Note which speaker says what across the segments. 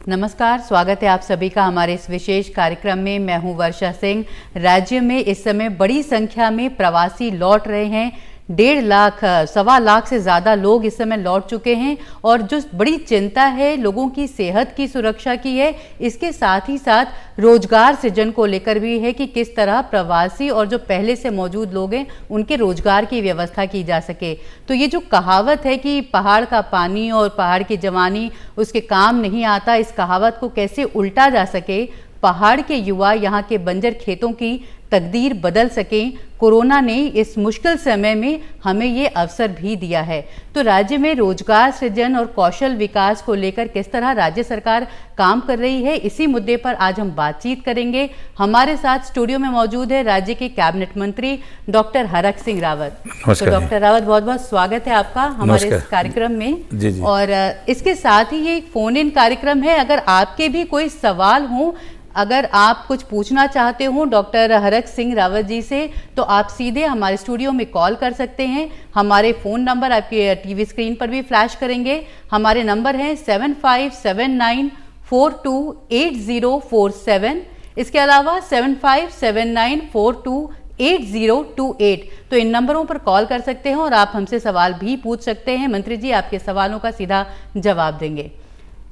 Speaker 1: नमस्कार, स्वागत है आप सभी का हमारे इस विशेष कार्यक्रम में। मैं हूं वर्षा सिंह। राज्य में इस समय बड़ी संख्या में प्रवासी लौट रहे हैं। 1.5 लाख, 1.25 लाख से ज़्यादा लोग इस समय लौट चुके हैं और जो बड़ी चिंता है लोगों की सेहत की सुरक्षा की है, इसके साथ ही साथ रोजगार सृजन को लेकर भी है कि किस तरह प्रवासी और जो पहले से मौजूद लोग हैं उनके रोजगार की व्यवस्था की जा सके। तो ये जो कहावत है कि पहाड़ का पानी और पहाड़ की जवानी उसके काम नहीं आता, इस कहावत को कैसे उल्टा जा सके, पहाड़ के युवा यहाँ के बंजर खेतों की तकदीर बदल सकें। कोरोना ने इस मुश्किल समय में हमें ये अवसर भी दिया है। तो राज्य में रोजगार सृजन और कौशल विकास को लेकर किस तरह राज्य सरकार काम कर रही है, इसी मुद्दे पर आज हम बातचीत करेंगे। हमारे साथ स्टूडियो में मौजूद है राज्य के कैबिनेट मंत्री डॉक्टर हरक सिंह रावत। तो डॉक्टर रावत, बहुत बहुत स्वागत है आपका हमारे इस कार्यक्रम में। जी। और इसके साथ ही ये एक फोन इन कार्यक्रम है। अगर आपके भी कोई सवाल हो, अगर आप कुछ पूछना चाहते हो डॉक्टर हरक सिंह रावत जी से, तो आप सीधे हमारे स्टूडियो में कॉल कर सकते हैं। हमारे फ़ोन नंबर आपके टीवी स्क्रीन पर भी फ्लैश करेंगे। हमारे नंबर हैं 7579428047। इसके अलावा 7579428028। तो इन नंबरों पर कॉल कर सकते हैं और आप हमसे सवाल भी पूछ सकते हैं। मंत्री जी आपके सवालों का सीधा जवाब देंगे।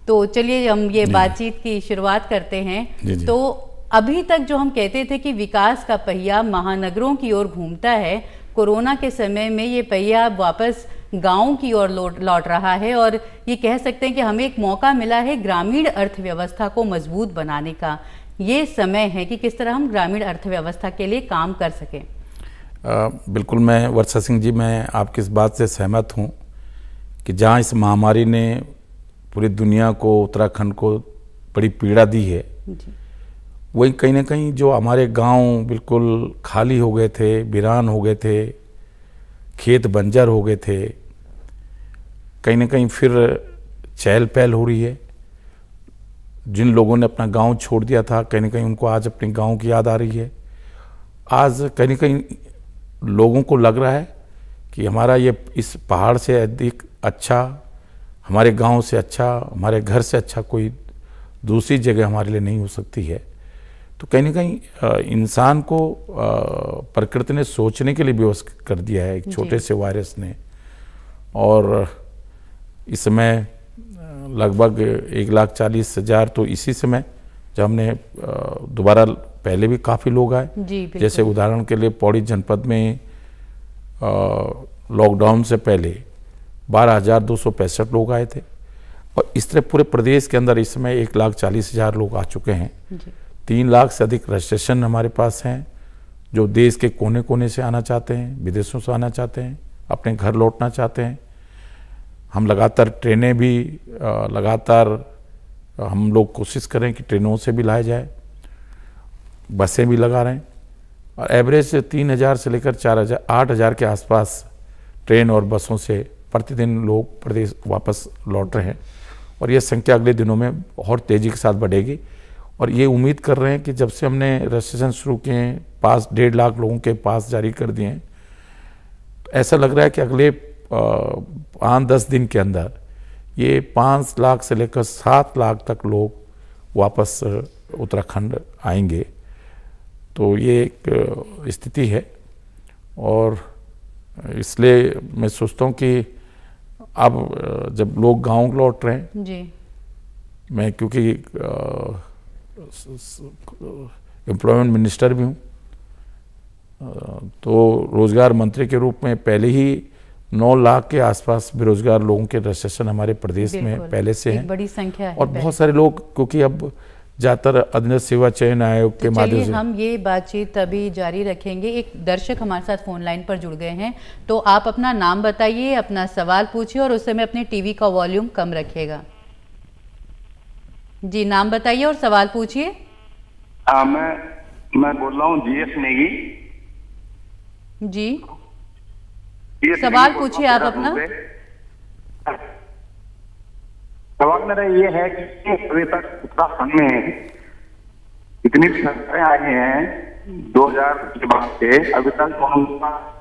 Speaker 1: तो चलिए हम ये बातचीत की शुरुआत करते हैं। तो अभी तक जो हम कहते थे कि विकास का पहिया महानगरों की ओर घूमता है, कोरोना के समय में ये पहिया वापस गांव की ओर लौट रहा है और ये कह सकते हैं कि हमें एक मौका मिला है ग्रामीण अर्थव्यवस्था को मजबूत बनाने का। ये समय है कि किस तरह हम ग्रामीण अर्थव्यवस्था के लिए काम कर सकें।
Speaker 2: बिल्कुल, मैं वर्षा सिंह जी, मैं आपकी इस बात से सहमत हूँ कि जहाँ इस महामारी ने पूरी दुनिया को, उत्तराखंड को बड़ी पीड़ा दी है, वही कहीं ना कहीं जो हमारे गांव बिल्कुल खाली हो गए थे, वीरान हो गए थे, खेत बंजर हो गए थे, कहीं ना कहीं फिर चहल पहल हो रही है। जिन लोगों ने अपना गांव छोड़ दिया था, कहीं ना कहीं उनको आज अपने गांव की याद आ रही है। आज कहीं ना कहीं लोगों को लग रहा है कि हमारा ये इस पहाड़ से अधिक अच्छा, हमारे गांव से अच्छा, हमारे घर से अच्छा कोई दूसरी जगह हमारे लिए नहीं हो सकती है। तो कहीं ना कहीं इंसान को प्रकृति ने सोचने के लिए व्यवस्थित कर दिया है एक छोटे से वायरस ने। और इस समय लगभग 1,40,000, तो इसी समय जब हमने दोबारा, पहले भी काफ़ी लोग आए, जैसे उदाहरण के लिए पौड़ी जनपद में लॉकडाउन से पहले 12,265 लोग आए थे और इस तरह पूरे प्रदेश के अंदर इस समय 1,40,000 लोग आ चुके हैं। 3 लाख से अधिक रजिस्ट्रेशन हमारे पास हैं जो देश के कोने कोने से आना चाहते हैं, विदेशों से आना चाहते हैं, अपने घर लौटना चाहते हैं। हम लगातार ट्रेनें भी लगातार हम लोग कोशिश करें कि ट्रेनों से भी लाया जाए, बसें भी लगा रहे हैं और एवरेज 3,000 से लेकर 4,000, 8,000 के आसपास ट्रेन और बसों से प्रतिदिन लोग प्रदेश वापस लौट रहे हैं और ये संख्या अगले दिनों में और तेज़ी के साथ बढ़ेगी। और ये उम्मीद कर रहे हैं कि जब से हमने रजिस्ट्रेशन शुरू किए हैं, पास 1.5 लाख लोगों के पास जारी कर दिए हैं, तो ऐसा लग रहा है कि अगले 5-10 दिन के अंदर ये 5 लाख से लेकर 7 लाख तक लोग वापस उत्तराखंड आएंगे। तो ये एक स्थिति है और इसलिए मैं सोचता हूँ कि अब जब लोग गांव लौट रहे हैं जी, मैं क्योंकि एम्प्लॉयमेंट मिनिस्टर भी हूँ, तो रोजगार मंत्री के रूप में पहले ही 9 लाख के आसपास बेरोजगार लोगों के रजिस्ट्रेशन हमारे प्रदेश में पहले से हैं।
Speaker 1: बड़ी संख्या है
Speaker 2: और बहुत सारे लोग, क्योंकि अब ज्यादातर अधीनस्थ सेवा चयन आयोग के माध्यम से
Speaker 1: हम ये बातचीत अभी जारी रखेंगे। एक दर्शक हमारे साथ फोन लाइन पर जुड़ गए हैं, तो आप अपना नाम बताइए, अपना सवाल पूछिए और उस समय अपने टीवी का वॉल्यूम कम रखिएगा। जी, नाम बताइए और सवाल पूछिए।
Speaker 3: मैं बोल रहा हूँ जीएस नेगी
Speaker 1: जी, सवाल पूछिए आप अपना।
Speaker 3: सवाल मेरा ये है कि अभी तक उत्तराखंड में इतनी सरकारें आई हैं 2000 के बाद से, अभी तक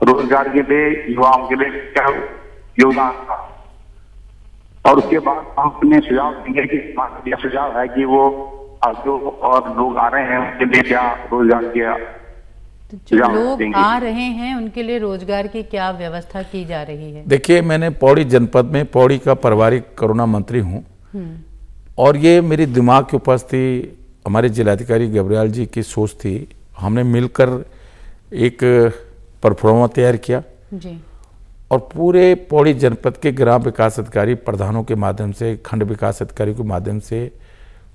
Speaker 3: रोजगार के लिए, युवाओं के लिए क्या योगदान था? और उसके बाद हम अपने सुझाव देंगे कि यह सुझाव है कि वो जो और लोग आ रहे हैं उनके लिए क्या रोजगार किया,
Speaker 1: तो जो लोग आ रहे हैं उनके लिए रोजगार की क्या व्यवस्था की जा रही है?
Speaker 2: देखिए, मैंने पौड़ी जनपद में पौड़ी का पारिवारिक करुणा मंत्री हूँ और ये मेरी दिमाग के ऊपर थी, हमारे जिलाधिकारी गबरियाल जी की सोच थी। हमने मिलकर एक परफॉर्मा तैयार किया
Speaker 1: जी।
Speaker 2: और पूरे पौड़ी जनपद के ग्राम विकास अधिकारी प्रधानों के माध्यम से, खंड विकास अधिकारी के माध्यम से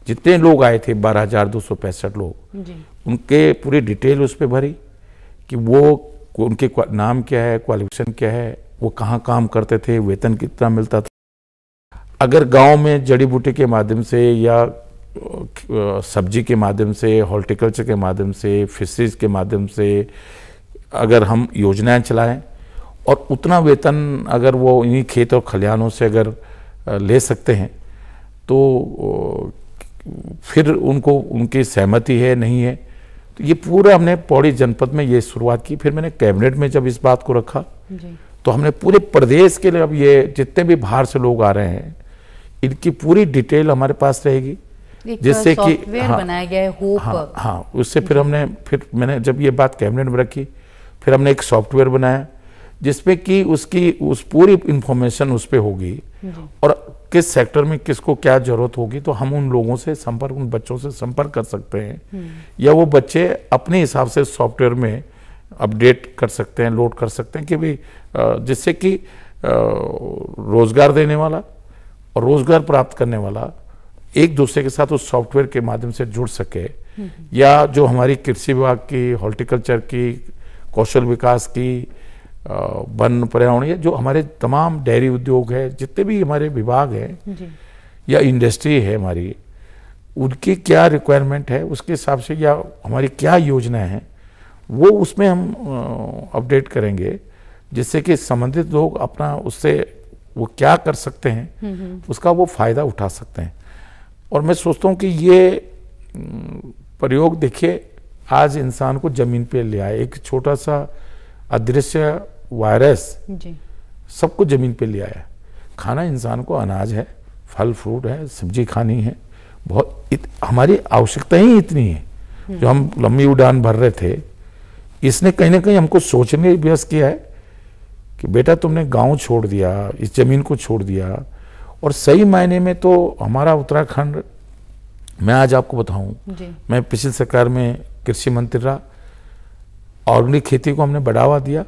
Speaker 2: जितने लोग आए थे 12,265 लोग
Speaker 1: जी।
Speaker 2: उनके पूरी डिटेल उस पर भरी कि वो उनके नाम क्या है, क्वालिफिकेशन क्या है, वो कहाँ काम करते थे, वेतन कितना मिलता था। अगर गांव में जड़ी बूटी के माध्यम से या सब्जी के माध्यम से, हॉर्टिकल्चर के माध्यम से, फिशरीज के माध्यम से अगर हम योजनाएं चलाएं और उतना वेतन अगर वो इन्हीं खेत और खलिहानों से अगर ले सकते हैं तो फिर उनको उनकी सहमति है नहीं है, तो ये पूरा हमने पौड़ी जनपद में ये शुरुआत की। फिर मैंने कैबिनेट में जब इस बात को रखा
Speaker 1: जी।
Speaker 2: तो हमने पूरे प्रदेश के लिए अब ये जितने भी बाहर से लोग आ रहे हैं इनकी पूरी डिटेल हमारे पास रहेगी, जिससे कि
Speaker 1: बनाया गया है होप।
Speaker 2: हाँ, उससे फिर मैंने जब ये बात कैबिनेट में रखी फिर हमने एक सॉफ्टवेयर बनाया जिसमें कि उस पूरी इंफॉर्मेशन उस पर होगी और किस सेक्टर में किसको क्या जरूरत होगी, तो हम उन लोगों से संपर्क, उन बच्चों से संपर्क कर सकते हैं या वो बच्चे अपने हिसाब से सॉफ्टवेयर में अपडेट कर सकते हैं, लोड कर सकते हैं कि भाई जिससे कि रोजगार देने वाला और रोजगार प्राप्त करने वाला एक दूसरे के साथ उस सॉफ्टवेयर के माध्यम से जुड़ सके। या जो हमारी कृषि विभाग की, हॉर्टिकल्चर की, कौशल विकास की, वन पर्यावरण, या जो हमारे तमाम डेयरी उद्योग है, जितने भी हमारे विभाग हैं या इंडस्ट्री है हमारी, उनकी क्या रिक्वायरमेंट है उसके हिसाब से या हमारी क्या योजनाएं हैं वो उसमें हम अपडेट करेंगे, जिससे कि संबंधित लोग अपना उससे वो क्या कर सकते हैं उसका वो फायदा उठा सकते हैं। और मैं सोचता हूँ कि ये प्रयोग देखिए आज इंसान को जमीन पे ले आए, एक छोटा सा अदृश्य वायरस सबको जमीन पे ले आया। खाना इंसान को अनाज है, फल फ्रूट है, सब्जी खानी है, बहुत हमारी आवश्यकता ही इतनी है। जो हम लंबी उड़ान भर रहे थे, इसने कहीं ना कहीं हमको सोचने व्यस्त किया है कि बेटा तुमने गांव छोड़ दिया, इस जमीन को छोड़ दिया। और सही मायने में तो हमारा उत्तराखंड, मैं आज आपको बताऊं, मैं पिछली सरकार में कृषि मंत्री रहा, ऑर्गेनिक खेती को हमने बढ़ावा दिया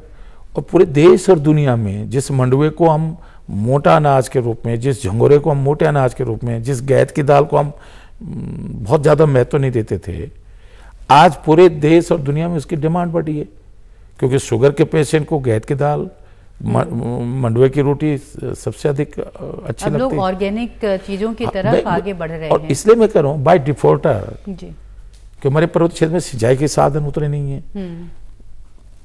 Speaker 2: और पूरे देश और दुनिया में जिस मंडुए को हम मोटा अनाज के रूप में, जिस झंगोरे को हम मोटे अनाज के रूप में, जिस गैद की दाल को हम बहुत ज़्यादा महत्व नहीं देते थे, आज पूरे देश और दुनिया में उसकी डिमांड बढ़ी है। क्योंकि शुगर के पेशेंट को गैद की दाल, मंडुए की रोटी सबसे अधिक अच्छी लगती है।
Speaker 1: लोग ऑर्गेनिक चीज़ों की तरफ आगे बढ़ रहे हैं।
Speaker 2: और इसलिए मैं कह रहा हूँ बाय डिफॉल्टर कि हमारे पर्वत क्षेत्र में सिंचाई के साधन उतरे नहीं है,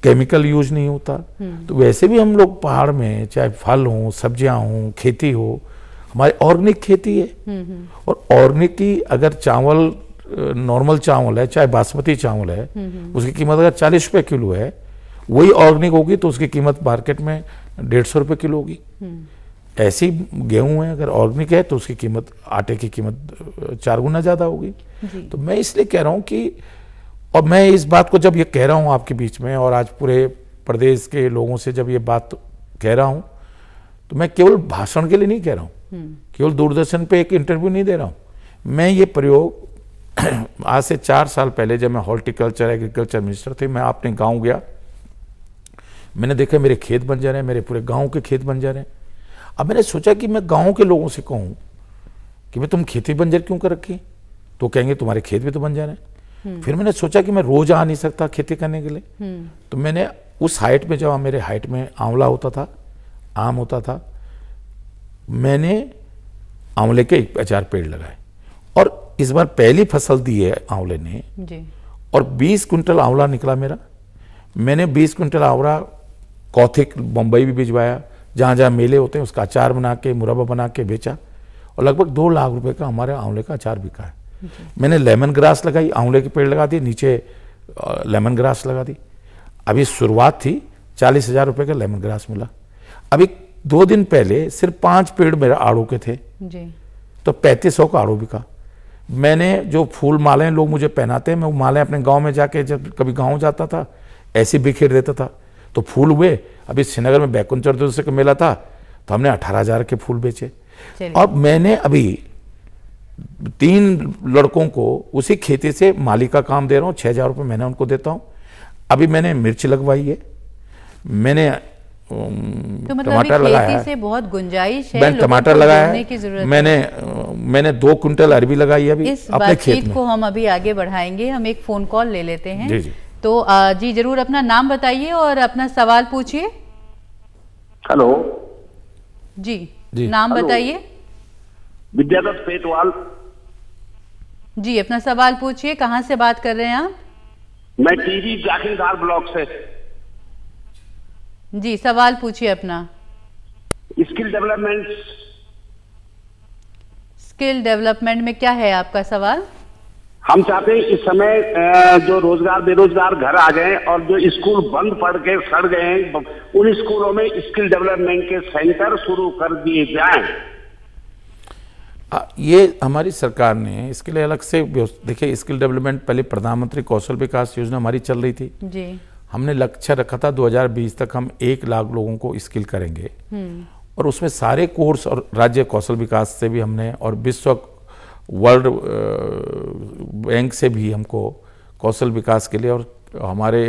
Speaker 2: केमिकल यूज नहीं होता, तो वैसे भी हम लोग पहाड़ में चाहे फल हो, सब्जियां हो, खेती हो, हमारी ऑर्गेनिक खेती है। और ऑर्गेनिक की अगर चावल, नॉर्मल चावल है चाहे बासमती चावल है, उसकी कीमत अगर 40 रुपए किलो है, वही ऑर्गेनिक होगी तो उसकी कीमत मार्केट में 150 रुपए किलो होगी। ऐसी गेहूं है अगर ऑर्गेनिक है तो उसकी कीमत, आटे की कीमत 4 गुना ज्यादा होगी। तो मैं इसलिए कह रहा हूं कि, और मैं इस बात को जब ये कह रहा हूं आपके बीच में और आज पूरे प्रदेश के लोगों से जब ये बात कह रहा हूं, तो मैं केवल भाषण के लिए नहीं कह रहा हूं, केवल दूरदर्शन पे एक इंटरव्यू नहीं दे रहा हूं। मैं ये प्रयोग आज से 4 साल पहले जब मैं हॉर्टिकल्चर एग्रीकल्चर मिनिस्टर थे, मैं अपने गाँव गया, मैंने देखा मेरे खेत बन जा रहे हैं, मेरे पूरे गाँव के खेत बन जा रहे हैं। अब मैंने सोचा कि मैं गाँव के लोगों से कहूँ कि भाई तुम खेती बंजर क्यों कर रखी, तो कहेंगे तुम्हारे खेत भी तो बन जा रहे हैं। फिर मैंने सोचा कि मैं रोज आ नहीं सकता खेती करने के लिए, तो मैंने उस हाइट में, जब मेरे हाइट में आंवला होता था, आम होता था, मैंने आंवले के 4 पेड़ लगाए और इस बार पहली फसल दी है आंवले ने जी। और 20 कुंटल आंवला निकला मेरा। मैंने 20 कुंटल आंवला कौथिक मुंबई भी भिजवाया, जहाँ जहाँ मेले होते हैं उसका अचार बना के, मुरब्बा बना के बेचा और लगभग 2 लाख रुपए का हमारे आंवले का अचार बिका है। मैंने लेमन ग्रास लगाई, आंवले के पेड़ लगा दिए, नीचे लेमन ग्रास लगा दी। अभी शुरुआत थी, 40,000 रुपए का लेमन ग्रास मिला। अभी 2 दिन पहले सिर्फ 5 पेड़ मेरे आड़ू के थे
Speaker 1: जी।
Speaker 2: तो 3500 का आड़ू बिका। मैंने जो फूल मालाएं लोग मुझे पहनाते हैं, मैं वो मालाएं अपने गांव में जाके जब कभी गांव जाता था ऐसे बिखेर देता था, तो फूल हुए। अभी श्रीनगर में बैकुंठ चतुर्दशी का मेला था तो हमने 18,000 के फूल बेचे। और मैंने अभी 3 लड़कों को उसी खेती से माली का काम दे रहा हूँ, 6,000 रुपये महीना उनको देता हूँ। अभी मैंने मिर्च लगवाई है, मैंने
Speaker 1: तो मतलब
Speaker 2: टमाटर लगाया है,
Speaker 1: से बहुत गुंजाइश है,
Speaker 2: मैंने टमाटर लगाया है, मैंने 2 कुंटल अरबी लगाई है अभी अपने खेत में।
Speaker 1: को हम अभी आगे बढ़ाएंगे, हम एक फोन कॉल ले लेते हैं।
Speaker 2: जी जी।
Speaker 1: तो जी जरूर अपना नाम बताइए और अपना सवाल पूछिए।
Speaker 3: हेलो
Speaker 1: जी, नाम बताइए।
Speaker 3: विद्यादत्त पेटवाल।
Speaker 1: जी, अपना सवाल पूछिए। कहाँ से बात कर रहे हैं आप?
Speaker 3: मैं टीवी जाखिरदार ब्लॉक से।
Speaker 1: जी, सवाल पूछिए अपना।
Speaker 3: Skill development.
Speaker 1: स्किल डेवलपमेंट में क्या है आपका सवाल?
Speaker 3: हम चाहते हैं इस समय जो रोजगार बेरोजगार घर आ गए और जो स्कूल बंद पड़ के सड़ गए हैं, उन स्कूलों में स्किल डेवलपमेंट के सेंटर शुरू कर दिए जाएं।
Speaker 2: ये हमारी सरकार ने इसके लिए अलग से देखिए, स्किल डेवलपमेंट पहले प्रधानमंत्री कौशल विकास योजना हमारी चल रही थी
Speaker 1: जी।
Speaker 2: हमने लक्ष्य रखा था 2020 तक हम 1 लाख लोगों को स्किल करेंगे, और उसमें सारे कोर्स और राज्य कौशल विकास से भी हमने और विश्व वर्ल्ड बैंक से भी हमको कौशल विकास के लिए, और हमारे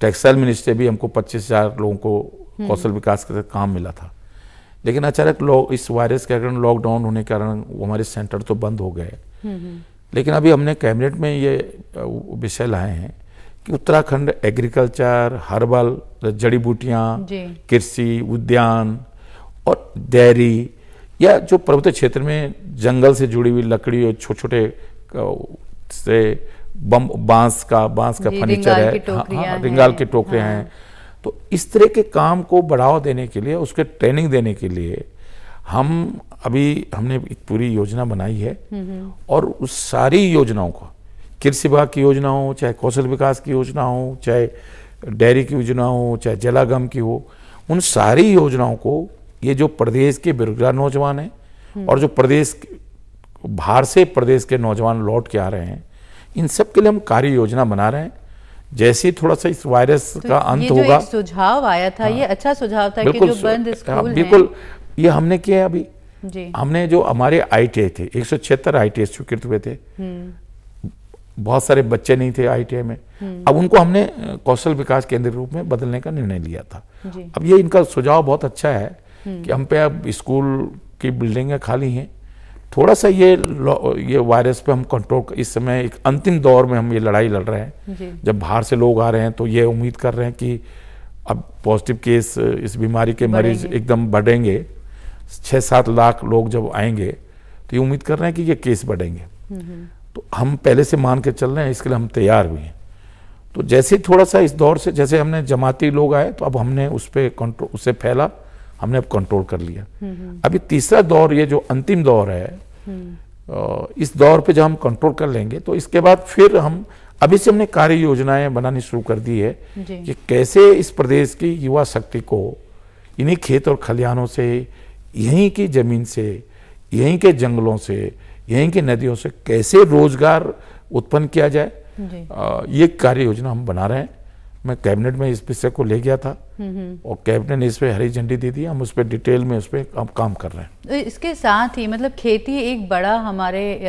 Speaker 2: टेक्सटाइल मिनिस्ट्री से भी हमको 25,000 लोगों को कौशल विकास के काम मिला था। लेकिन अचानक लोग इस वायरस के कारण, लॉकडाउन होने के कारण हमारे सेंटर तो बंद हो गए। लेकिन अभी हमने कैबिनेट में ये विषय लाए हैं कि उत्तराखंड एग्रीकल्चर, हर्बल, जड़ी बूटियाँ, कृषि, उद्यान और डेयरी, या जो पर्वतीय क्षेत्र में जंगल से जुड़ी हुई लकड़ी और छोटे छोटे से बांस का फर्नीचर है, रिंगाल की टोकरियाँ हैं, तो इस तरह के काम को बढ़ावा देने के लिए, उसके ट्रेनिंग देने के लिए हमने एक पूरी योजना बनाई है। और उस सारी योजनाओं को, कृषि विभाग की योजना हो, चाहे कौशल विकास की योजना हो, चाहे डेयरी की योजना हो, चाहे जलागम की हो, उन सारी योजनाओं को ये जो प्रदेश के बेरोजगार नौजवान हैं और जो बाहर से प्रदेश के नौजवान लौट के आ रहे हैं, इन सब के लिए हम कार्य योजना बना रहे हैं। जैसे ही थोड़ा सा इस वायरस का अंत होगा,
Speaker 1: एक सुझाव आया था, ये अच्छा सुझाव था कि जो बंद स्कूल हैं,
Speaker 2: बिल्कुल ये हमने किया है। अभी हमने जो हमारे ITI थे, 176 ITI स्वीकृत हुए थे, बहुत सारे बच्चे नहीं थे ITI में, अब उनको हमने कौशल विकास केंद्र के रूप में बदलने का निर्णय लिया था। अब ये इनका सुझाव बहुत अच्छा है कि हम पे अब स्कूल की बिल्डिंगें खाली हैं, थोड़ा सा ये वायरस पे हम कंट्रोल, इस समय एक अंतिम दौर में हम ये लड़ाई लड़ रहे हैं। जब बाहर से लोग आ रहे हैं तो ये उम्मीद कर रहे हैं कि अब पॉजिटिव केस, इस बीमारी के मरीज एकदम बढ़ेंगे, 6-7 लाख लोग जब आएंगे तो ये उम्मीद कर रहे हैं कि ये केस बढ़ेंगे। तो हम पहले से मान के चल रहे हैं, इसके लिए हम तैयार भी हैं। तो जैसे थोड़ा सा इस दौर से, जैसे हमने जमाती लोग आए तो अब हमने उस पर कंट्रोल, उससे फैला, हमने अब कंट्रोल कर लिया। अभी तीसरा दौर, ये जो अंतिम दौर है, इस दौर पे जब हम कंट्रोल कर लेंगे तो इसके बाद फिर हम, अभी से हमने कार्य योजनाएं बनानी शुरू कर दी है कि कैसे इस प्रदेश की युवा शक्ति को इन्हीं खेत और खलिहानों से, यहीं की जमीन से, यहीं के जंगलों से, यहीं की नदियों से कैसे रोजगार उत्पन्न किया जाए, ये कार्य योजना हम बना रहे हैं। मैं कैबिनेट में इस विषय को ले गया था और कैबिनेट ने इस पे हरी झंडी दे दी, हम उस पर डिटेल में उस पर काम कर रहे हैं।
Speaker 1: इसके साथ ही मतलब खेती एक बड़ा हमारे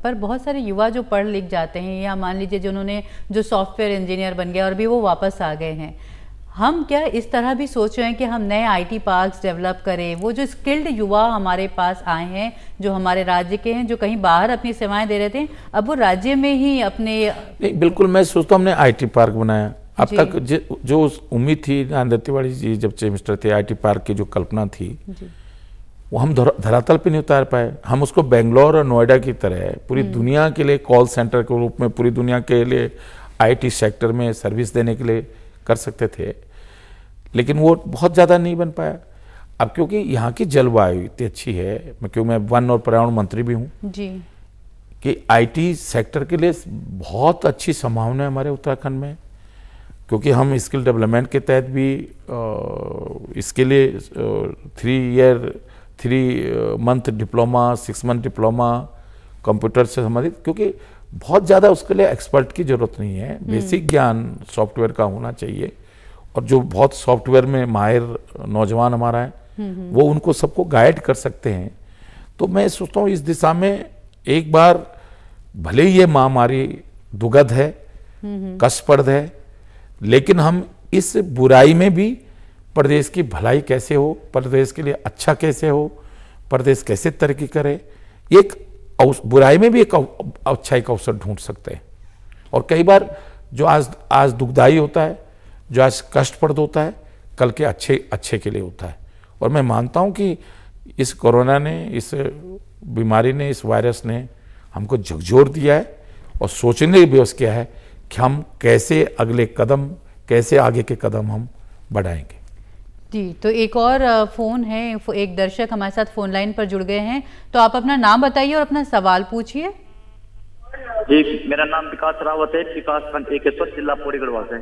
Speaker 1: पर बहुत सारे युवा जो पढ़ लिख जाते हैं, या मान लीजिए जिन्होंने जो सॉफ्टवेयर इंजीनियर बन गया और भी वो वापस आ गए हैं, हम क्या इस तरह भी सोच रहे हैं कि हम नए IT पार्क्स डेवलप करें? वो जो स्किल्ड युवा हमारे पास आए हैं, जो हमारे राज्य के हैं, जो कहीं बाहर अपनी सेवाएं दे रहे थे, अब वो राज्य में ही अपने,
Speaker 2: नहीं बिल्कुल, मैं सोचता हूँ हमने IT पार्क बनाया। अब तक जो उम्मीद थी, नारायण तिवारी जी जब चीफ मिनिस्टर थे, IT पार्क की जो कल्पना थी वो हम धरातल पे नहीं उतार पाए। हम उसको बेंगलोर और नोएडा की तरह पूरी दुनिया के लिए कॉल सेंटर के रूप में, पूरी दुनिया के लिए IT सेक्टर में सर्विस देने के लिए कर सकते थे, लेकिन वो बहुत ज़्यादा नहीं बन पाया। अब क्योंकि यहाँ की जलवायु इतनी अच्छी है, क्योंकि मैं वन और पर्यावरण मंत्री भी हूँ कि IT सेक्टर के लिए बहुत अच्छी संभावना है हमारे उत्तराखंड में। क्योंकि हम स्किल डेवलपमेंट के तहत भी इसके लिए 3 month diploma, 6 month diploma computer से संबंधित, क्योंकि बहुत ज़्यादा उसके लिए एक्सपर्ट की ज़रूरत नहीं है, बेसिक ज्ञान सॉफ्टवेयर का होना चाहिए। और जो बहुत सॉफ्टवेयर में माहिर नौजवान हमारा है वो उनको सबको गाइड कर सकते हैं। तो मैं सोचता हूँ इस दिशा में एक बार, भले ही ये महामारी दुखद है, कष्टप्रद है, लेकिन हम इस बुराई में भी प्रदेश की भलाई कैसे हो, प्रदेश के लिए अच्छा कैसे हो, प्रदेश कैसे तरक्की करे, एक बुराई में भी एक अच्छाई का अवसर ढूंढ सकते हैं। और कई बार जो आज दुखदाई होता है, जो आज कष्टप्रद होता है, कल के अच्छे के लिए होता है। और मैं मानता हूं कि इस कोरोना ने, इस बीमारी ने, इस वायरस ने हमको झकझोर दिया है और सोचने की बेवस किया है कि हम कैसे अगले कदम, कैसे आगे के कदम हम बढ़ाएंगे।
Speaker 1: जी, तो एक और फोन है, एक दर्शक हमारे साथ फोन लाइन पर जुड़ गए हैं, तो आप अपना नाम बताइए और अपना सवाल पूछिए।
Speaker 4: जी, मेरा नाम विकास रावत है, विकास खंड एकेश्वर, जिला पौड़ी गढ़वाल से।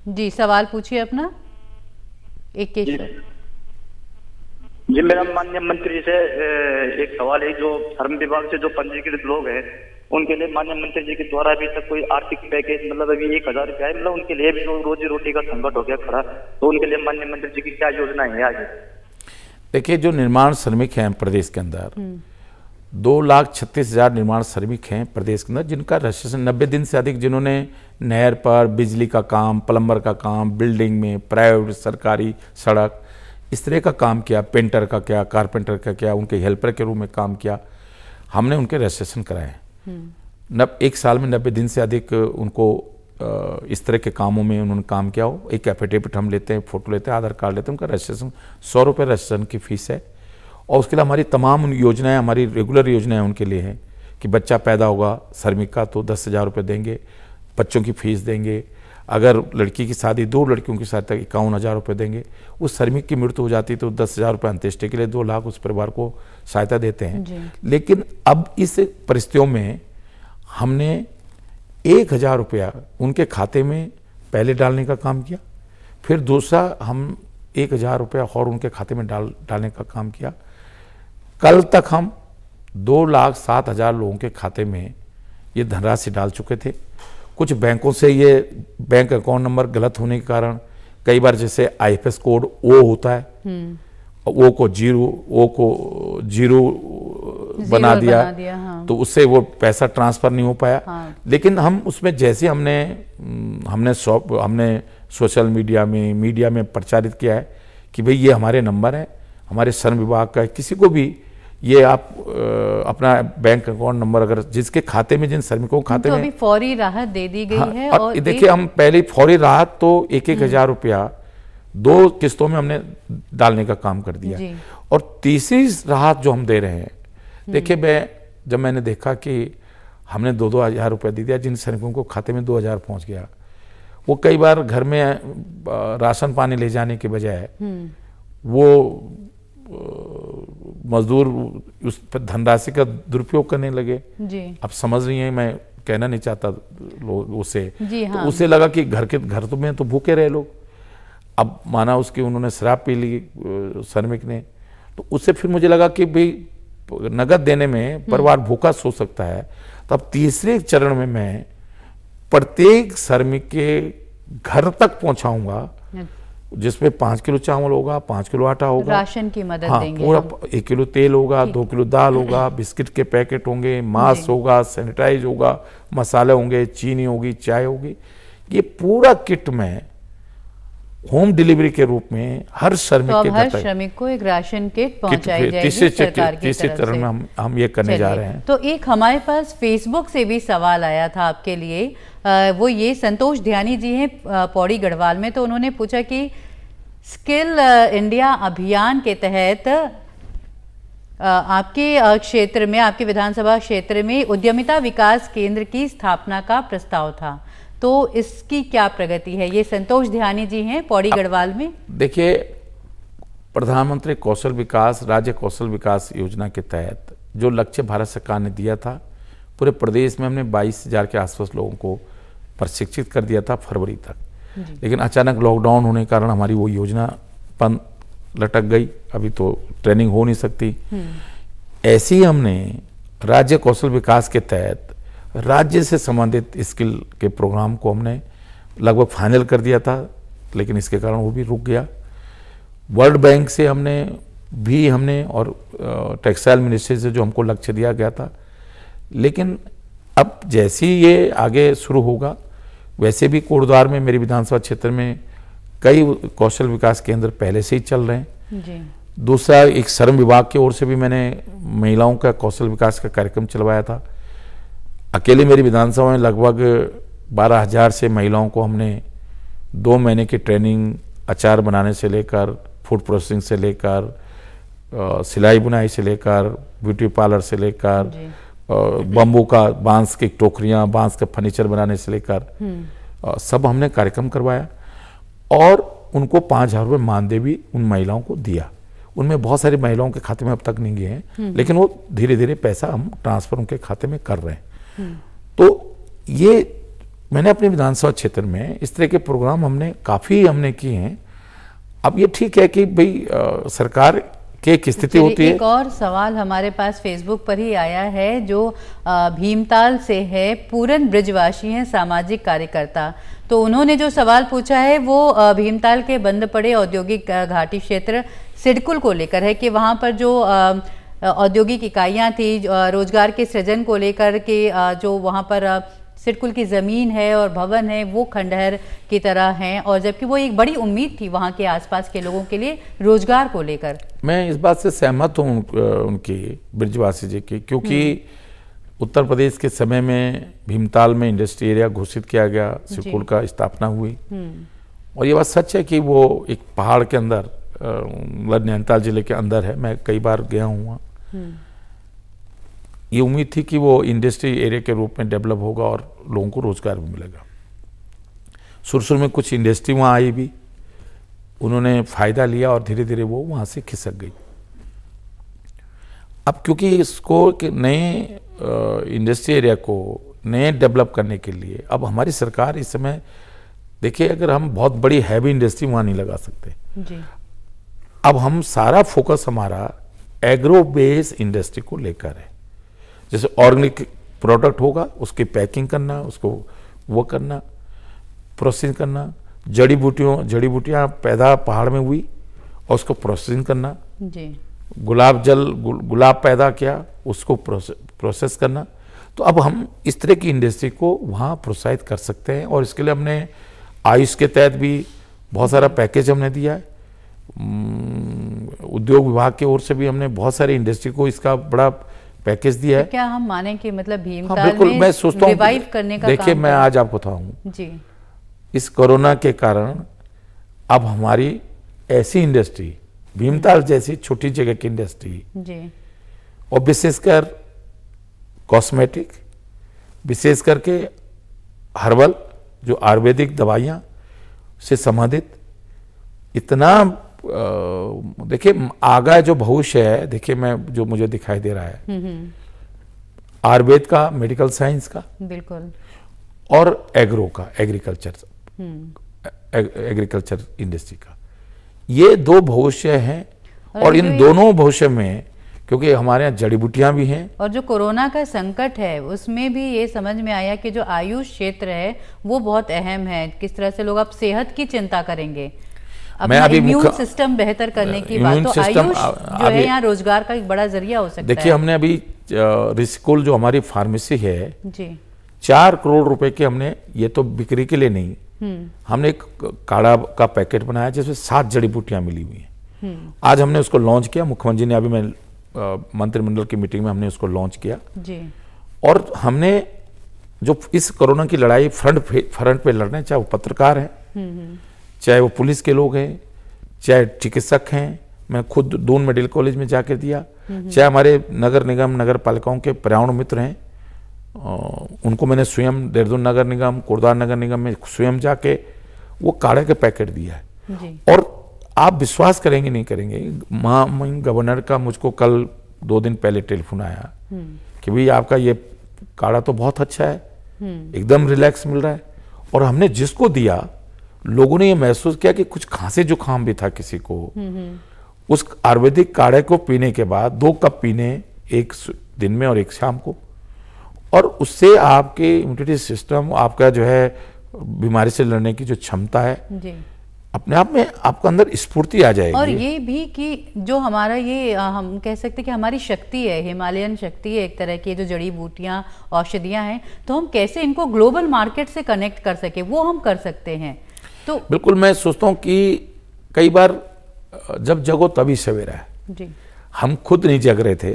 Speaker 1: जी, सवाल पूछिए अपना। एकेश्वर
Speaker 4: जी, मेरा माननीय मंत्री से एक सवाल है। जो श्रम विभाग से जो पंजीकृत लोग हैं उनके लिए माननीय मंत्री जी के द्वारा अभी तक कोई आर्थिक पैकेज, मतलब अभी 1000 रुपया है, मतलब उनके लिए भी रोजी रोटी का संकट हो गया खड़ा, तो उनके लिए माननीय मंत्री जी की क्या योजना है आगे?
Speaker 2: देखिए, जो निर्माण श्रमिक हैं प्रदेश के अंदर, 2,36,000 निर्माण श्रमिक हैं प्रदेश के अंदर, जिनका रजिस्ट्रेशन 90 दिन से अधिक, जिन्होंने नहर पर बिजली का काम, प्लम्बर का काम, बिल्डिंग में, प्राइवेट, सरकारी, सड़क, इस तरह का काम किया, पेंटर का क्या, कारपेंटर का क्या, उनके हेल्पर के रूप में काम किया, हमने उनके रजिस्ट्रेशन कराए। एक साल में 90 दिन से अधिक उनको इस तरह के कामों में उन्होंने काम किया हो, एक एफिडेविट हम लेते हैं, फोटो लेते हैं, आधार कार्ड लेते हैं, उनका रजिस्ट्रेशन 100 रुपये रजिस्ट्रेशन की फीस है। और उसके लिए हमारी तमाम योजनाएं, हमारी रेगुलर योजनाएं उनके लिए हैं कि बच्चा पैदा होगा श्रमिक का तो 10,000 रुपये देंगे, बच्चों की फीस देंगे, अगर लड़की की शादी, 2 लड़कियों की शादी तक 51,000 रुपये देंगे, उस श्रमिक की मृत्यु हो जाती तो 10,000 रुपये अंत्येष्टि के लिए 2 लाख उस परिवार को सहायता देते हैं। लेकिन अब इस परिस्थितियों में हमने 1,000 रुपया उनके खाते में पहले डालने का काम किया, फिर दूसरा हम 1,000 रुपया और उनके खाते में डालने का काम किया। कल तक हम 2,07,000 लोगों के खाते में ये धनराशि डाल चुके थे। कुछ बैंकों से ये बैंक अकाउंट नंबर गलत होने के कारण कई बार, जैसे IFS कोड O होता है, O को 0 बना दिया, हाँ। तो उससे वो पैसा ट्रांसफर नहीं हो पाया। हाँ। लेकिन हम उसमें जैसे हमने सोशल मीडिया में प्रचारित किया है कि भाई ये हमारे नंबर है, हमारे श्रम विभाग का है, किसी को भी ये आप अपना बैंक अकाउंट नंबर, अगर जिसके खाते में, जिन श्रमिकों के खाते में,
Speaker 1: अभी फौरी राहत दे दी गई है।
Speaker 2: और देखिए, हम पहले फौरी राहत तो 1,000 रुपया 2 किस्तों में हमने डालने का काम कर दिया। और तीसरी राहत जो हम दे रहे हैं, देखिए, जब मैंने देखा कि हमने 2,000 रुपया दे दिया, जिन श्रमिकों को खाते में 2,000 पहुंच गया, वो कई बार घर में राशन पानी ले जाने के बजाय वो मजदूर उस धनराशि का दुरुपयोग करने लगे। अब समझ रही हैं, मैं कहना नहीं चाहता लोग उसे, हाँ। तो उसे लगा कि घर तो में तो भूखे रहे लोग, अब माना उसकी उन्होंने शराब पी ली श्रमिक ने, तो उससे फिर मुझे लगा कि भाई नगद देने में परिवार भूखा सो सकता है। तो अब तीसरे चरण में मैं प्रत्येक श्रमिक के घर तक पहुंचाऊंगा, जिसमें 5 किलो चावल होगा, 5 किलो आटा होगा,
Speaker 1: राशन की मदद देंगे,
Speaker 2: पूरा 1 किलो तेल होगा, 2 किलो दाल होगा, बिस्किट के पैकेट होंगे, मास्क होगा, सैनिटाइज होगा, मसाले होंगे, चीनी होगी, चाय होगी, ये पूरा किट में होम डिलीवरी के रूप में हर श्रमिक के घर तक, हर
Speaker 1: श्रमिक को एक राशन किट पहुंचाई जाएगी सरकार की तरफ
Speaker 2: चरण में हम ये करने जा रहे हैं।
Speaker 1: तो एक हमारे पास फेसबुक से भी सवाल आया था आपके लिए, वो ये संतोष ध्यानी जी हैं पौड़ी गढ़वाल में, तो उन्होंने पूछा कि स्किल इंडिया अभियान के तहत आपके क्षेत्र में, आपके विधानसभा क्षेत्र में उद्यमिता विकास केंद्र की स्थापना का प्रस्ताव था, तो इसकी क्या प्रगति है? ये संतोष ध्यानी जी हैं पौड़ी गढ़वाल में।
Speaker 2: देखिए, प्रधानमंत्री कौशल विकास, राज्य कौशल विकास योजना के तहत जो लक्ष्य भारत सरकार ने दिया था, पूरे प्रदेश में हमने 22,000 के आसपास लोगों को प्रशिक्षित कर दिया था फरवरी तक। लेकिन अचानक लॉकडाउन होने के कारण हमारी वो योजना बंद लटक गई, अभी तो ट्रेनिंग हो नहीं सकती। ऐसे ही हमने राज्य कौशल विकास के तहत राज्य से संबंधित स्किल के प्रोग्राम को हमने लगभग फाइनल कर दिया था, लेकिन इसके कारण वो भी रुक गया। वर्ल्ड बैंक से हमने और टेक्सटाइल मिनिस्ट्री से जो हमको लक्ष्य दिया गया था, लेकिन अब जैसे ही ये आगे शुरू होगा, वैसे भी कोटद्वार में मेरी विधानसभा क्षेत्र में कई कौशल विकास केंद्र पहले से ही चल रहे हैं
Speaker 1: जी।
Speaker 2: दूसरा, एक श्रम विभाग की ओर से भी मैंने महिलाओं का कौशल विकास का कार्यक्रम चलवाया था। अकेले मेरी विधानसभा में लगभग 12,000 से महिलाओं को हमने 2 महीने की ट्रेनिंग, अचार बनाने से लेकर, फूड प्रोसेसिंग से लेकर, सिलाई बुनाई से लेकर, ब्यूटी पार्लर से लेकर, बम्बू का, बांस की टोकरियां, बांस का फर्नीचर बनाने से लेकर सब हमने कार्यक्रम करवाया और उनको 5,000 रुपये मानदेय भी उन महिलाओं को दिया। उनमें बहुत सारी महिलाओं के खाते में अब तक नहीं गए हैं, लेकिन वो धीरे धीरे पैसा हम ट्रांसफर उनके खाते में कर रहे हैं। तो ये मैंने अपने विधानसभा क्षेत्र में इस तरह के प्रोग्राम हमने किए हैं। अब ये ठीक है कि भाई सरकार की एक स्थिति होती है।
Speaker 1: एक और सवाल हमारे पास फेसबुक पर ही आया है, जो भीमताल से है, पूरन ब्रिजवासी हैं, सामाजिक कार्यकर्ता। तो उन्होंने जो सवाल पूछा है वो भीमताल के बंद पड़े औद्योगिक घाटी क्षेत्र सिडकुल को लेकर है कि वहां पर जो औद्योगिक इकाइयां थी, रोजगार के सृजन को लेकर के जो वहां पर सिडकुल की जमीन है और भवन है वो खंडहर की तरह हैं, और जबकि वो एक बड़ी उम्मीद थी वहां के आसपास के लोगों के लिए रोजगार को लेकर।
Speaker 2: मैं इस बात से सहमत हूँ उनकी, ब्रिजवासी जी की, क्योंकि उत्तर प्रदेश के समय में भीमताल में इंडस्ट्री एरिया घोषित किया गया, सिडकुल का स्थापना हुई, और ये बात सच है कि वो एक पहाड़ के अंदर, नैनीताल जिले के अंदर है। मैं कई बार गया हूँ। ये उम्मीद थी कि वो इंडस्ट्री एरिया के रूप में डेवलप होगा और लोगों को रोजगार भी मिलेगा। शुरू में कुछ इंडस्ट्री वहाँ आई भी, उन्होंने फायदा लिया और धीरे धीरे वो वहाँ से खिसक गई। अब क्योंकि इसको नए इंडस्ट्री एरिया को नए डेवलप करने के लिए अब हमारी सरकार इस समय, देखिए, अगर हम बहुत बड़ी हैवी इंडस्ट्री वहाँ नहीं लगा सकते
Speaker 1: जी।
Speaker 2: अब हम सारा फोकस हमारा एग्रो बेस्ड इंडस्ट्री को लेकर है। जैसे ऑर्गेनिक प्रोडक्ट होगा, उसकी पैकिंग करना, उसको वो करना, प्रोसेसिंग करना, जड़ी बूटियां पैदा पहाड़ में हुई और उसको प्रोसेसिंग करना
Speaker 1: जी।
Speaker 2: गुलाब पैदा किया, उसको प्रोसेस करना। तो अब हम इस तरह की इंडस्ट्री को वहाँ प्रोत्साहित कर सकते हैं, और इसके लिए हमने आयुष के तहत भी बहुत सारा पैकेज हमने दिया है। उद्योग विभाग की ओर से भी हमने बहुत सारी इंडस्ट्री को इसका बड़ा पैकेज दिया है।
Speaker 1: तो क्या हम माने कि मतलब भीमताल
Speaker 2: बिल्कुल, मैं सोचता हूँ,
Speaker 1: रिवाइव करने का
Speaker 2: देखिए,
Speaker 1: काम
Speaker 2: मैं आज आपको बताऊँ
Speaker 1: जी,
Speaker 2: इस कोरोना के कारण अब हमारी ऐसी इंडस्ट्री, भीमताल जैसी छोटी जगह की इंडस्ट्री
Speaker 1: जी,
Speaker 2: और विशेषकर कॉस्मेटिक, विशेष करके हर्बल, जो आयुर्वेदिक दवाइयाँ से संबंधित इतना, देखिए, आगा जो भविष्य है, देखिए, मैं जो मुझे दिखाई दे रहा है आयुर्वेद का, मेडिकल साइंस का,
Speaker 1: बिल्कुल,
Speaker 2: और एग्रो का, एग्रीकल्चर इंडस्ट्री का, ये 2 भविष्य हैं। और इन दोनों भविष्य में, क्योंकि हमारे यहाँ जड़ी बूटियां भी हैं,
Speaker 1: और जो कोरोना का संकट है उसमें भी ये समझ में आया कि जो आयुष क्षेत्र है वो बहुत अहम है। किस तरह से लोग अब सेहत की चिंता करेंगे, अपना इम्यून सिस्टम बेहतर करने की बात, तो आयुष जो है यहाँ रोजगार का एक बड़ा जरिया हो सकता है।
Speaker 2: देखिए, हमने अभी रिस्कुल जो हमारी फार्मेसी है
Speaker 1: जी,
Speaker 2: 4 करोड़ रुपए के हमने, ये तो बिक्री के लिए नहीं, हमने एक काढ़ा का पैकेट बनाया जिसमें 7 जड़ी बूटियां मिली हुई हैं। आज हमने उसको लॉन्च किया, मुख्यमंत्री ने, अभी मैं मंत्रिमंडल की मीटिंग में हमने उसको लॉन्च किया
Speaker 1: जी।
Speaker 2: और हमने जो इस कोरोना की लड़ाई फ्रंट पे लड़ रहे हैं, चाहे वो पत्रकार हैं, चाहे वो पुलिस के लोग हैं, चाहे चिकित्सक हैं, मैं खुद दून मेडिकल कॉलेज में जाकर दिया, चाहे हमारे नगर निगम, नगर पालिकाओं के पर्यावरण मित्र हैं, उनको मैंने स्वयं देहरादून नगर निगम, कोटद्वार नगर निगम में स्वयं जाके वो काढ़े के पैकेट दिया है। और आप विश्वास करेंगे नहीं करेंगे, गवर्नर का मुझको कल 2 दिन पहले टेलीफोन आया कि भाई आपका ये काढ़ा तो बहुत अच्छा है, एकदम रिलैक्स मिल रहा है। और हमने जिसको दिया लोगों ने ये महसूस किया कि कुछ खांसी जुकाम भी था किसी को, उस आयुर्वेदिक काढ़े को पीने के बाद 2 कप पीने, एक दिन में और एक शाम को, और उससे आपके इम्यूनिटी सिस्टम, आपका जो है बीमारी से लड़ने की जो क्षमता है
Speaker 1: जी,
Speaker 2: अपने आप में आपके अंदर स्फूर्ति आ जाएगी।
Speaker 1: और ये भी कि जो हमारा ये हम कह सकते हैं कि हमारी शक्ति है, हिमालयन शक्ति है एक तरह की, जो जड़ी बूटियां औषधियां हैं, तो हम कैसे इनको ग्लोबल मार्केट से कनेक्ट कर सके, वो हम कर सकते हैं। तो
Speaker 2: बिल्कुल, मैं सोचता हूँ कि कई बार जब जगो तभी सवेरा है
Speaker 1: जी,
Speaker 2: हम खुद नहीं जग रहे थे,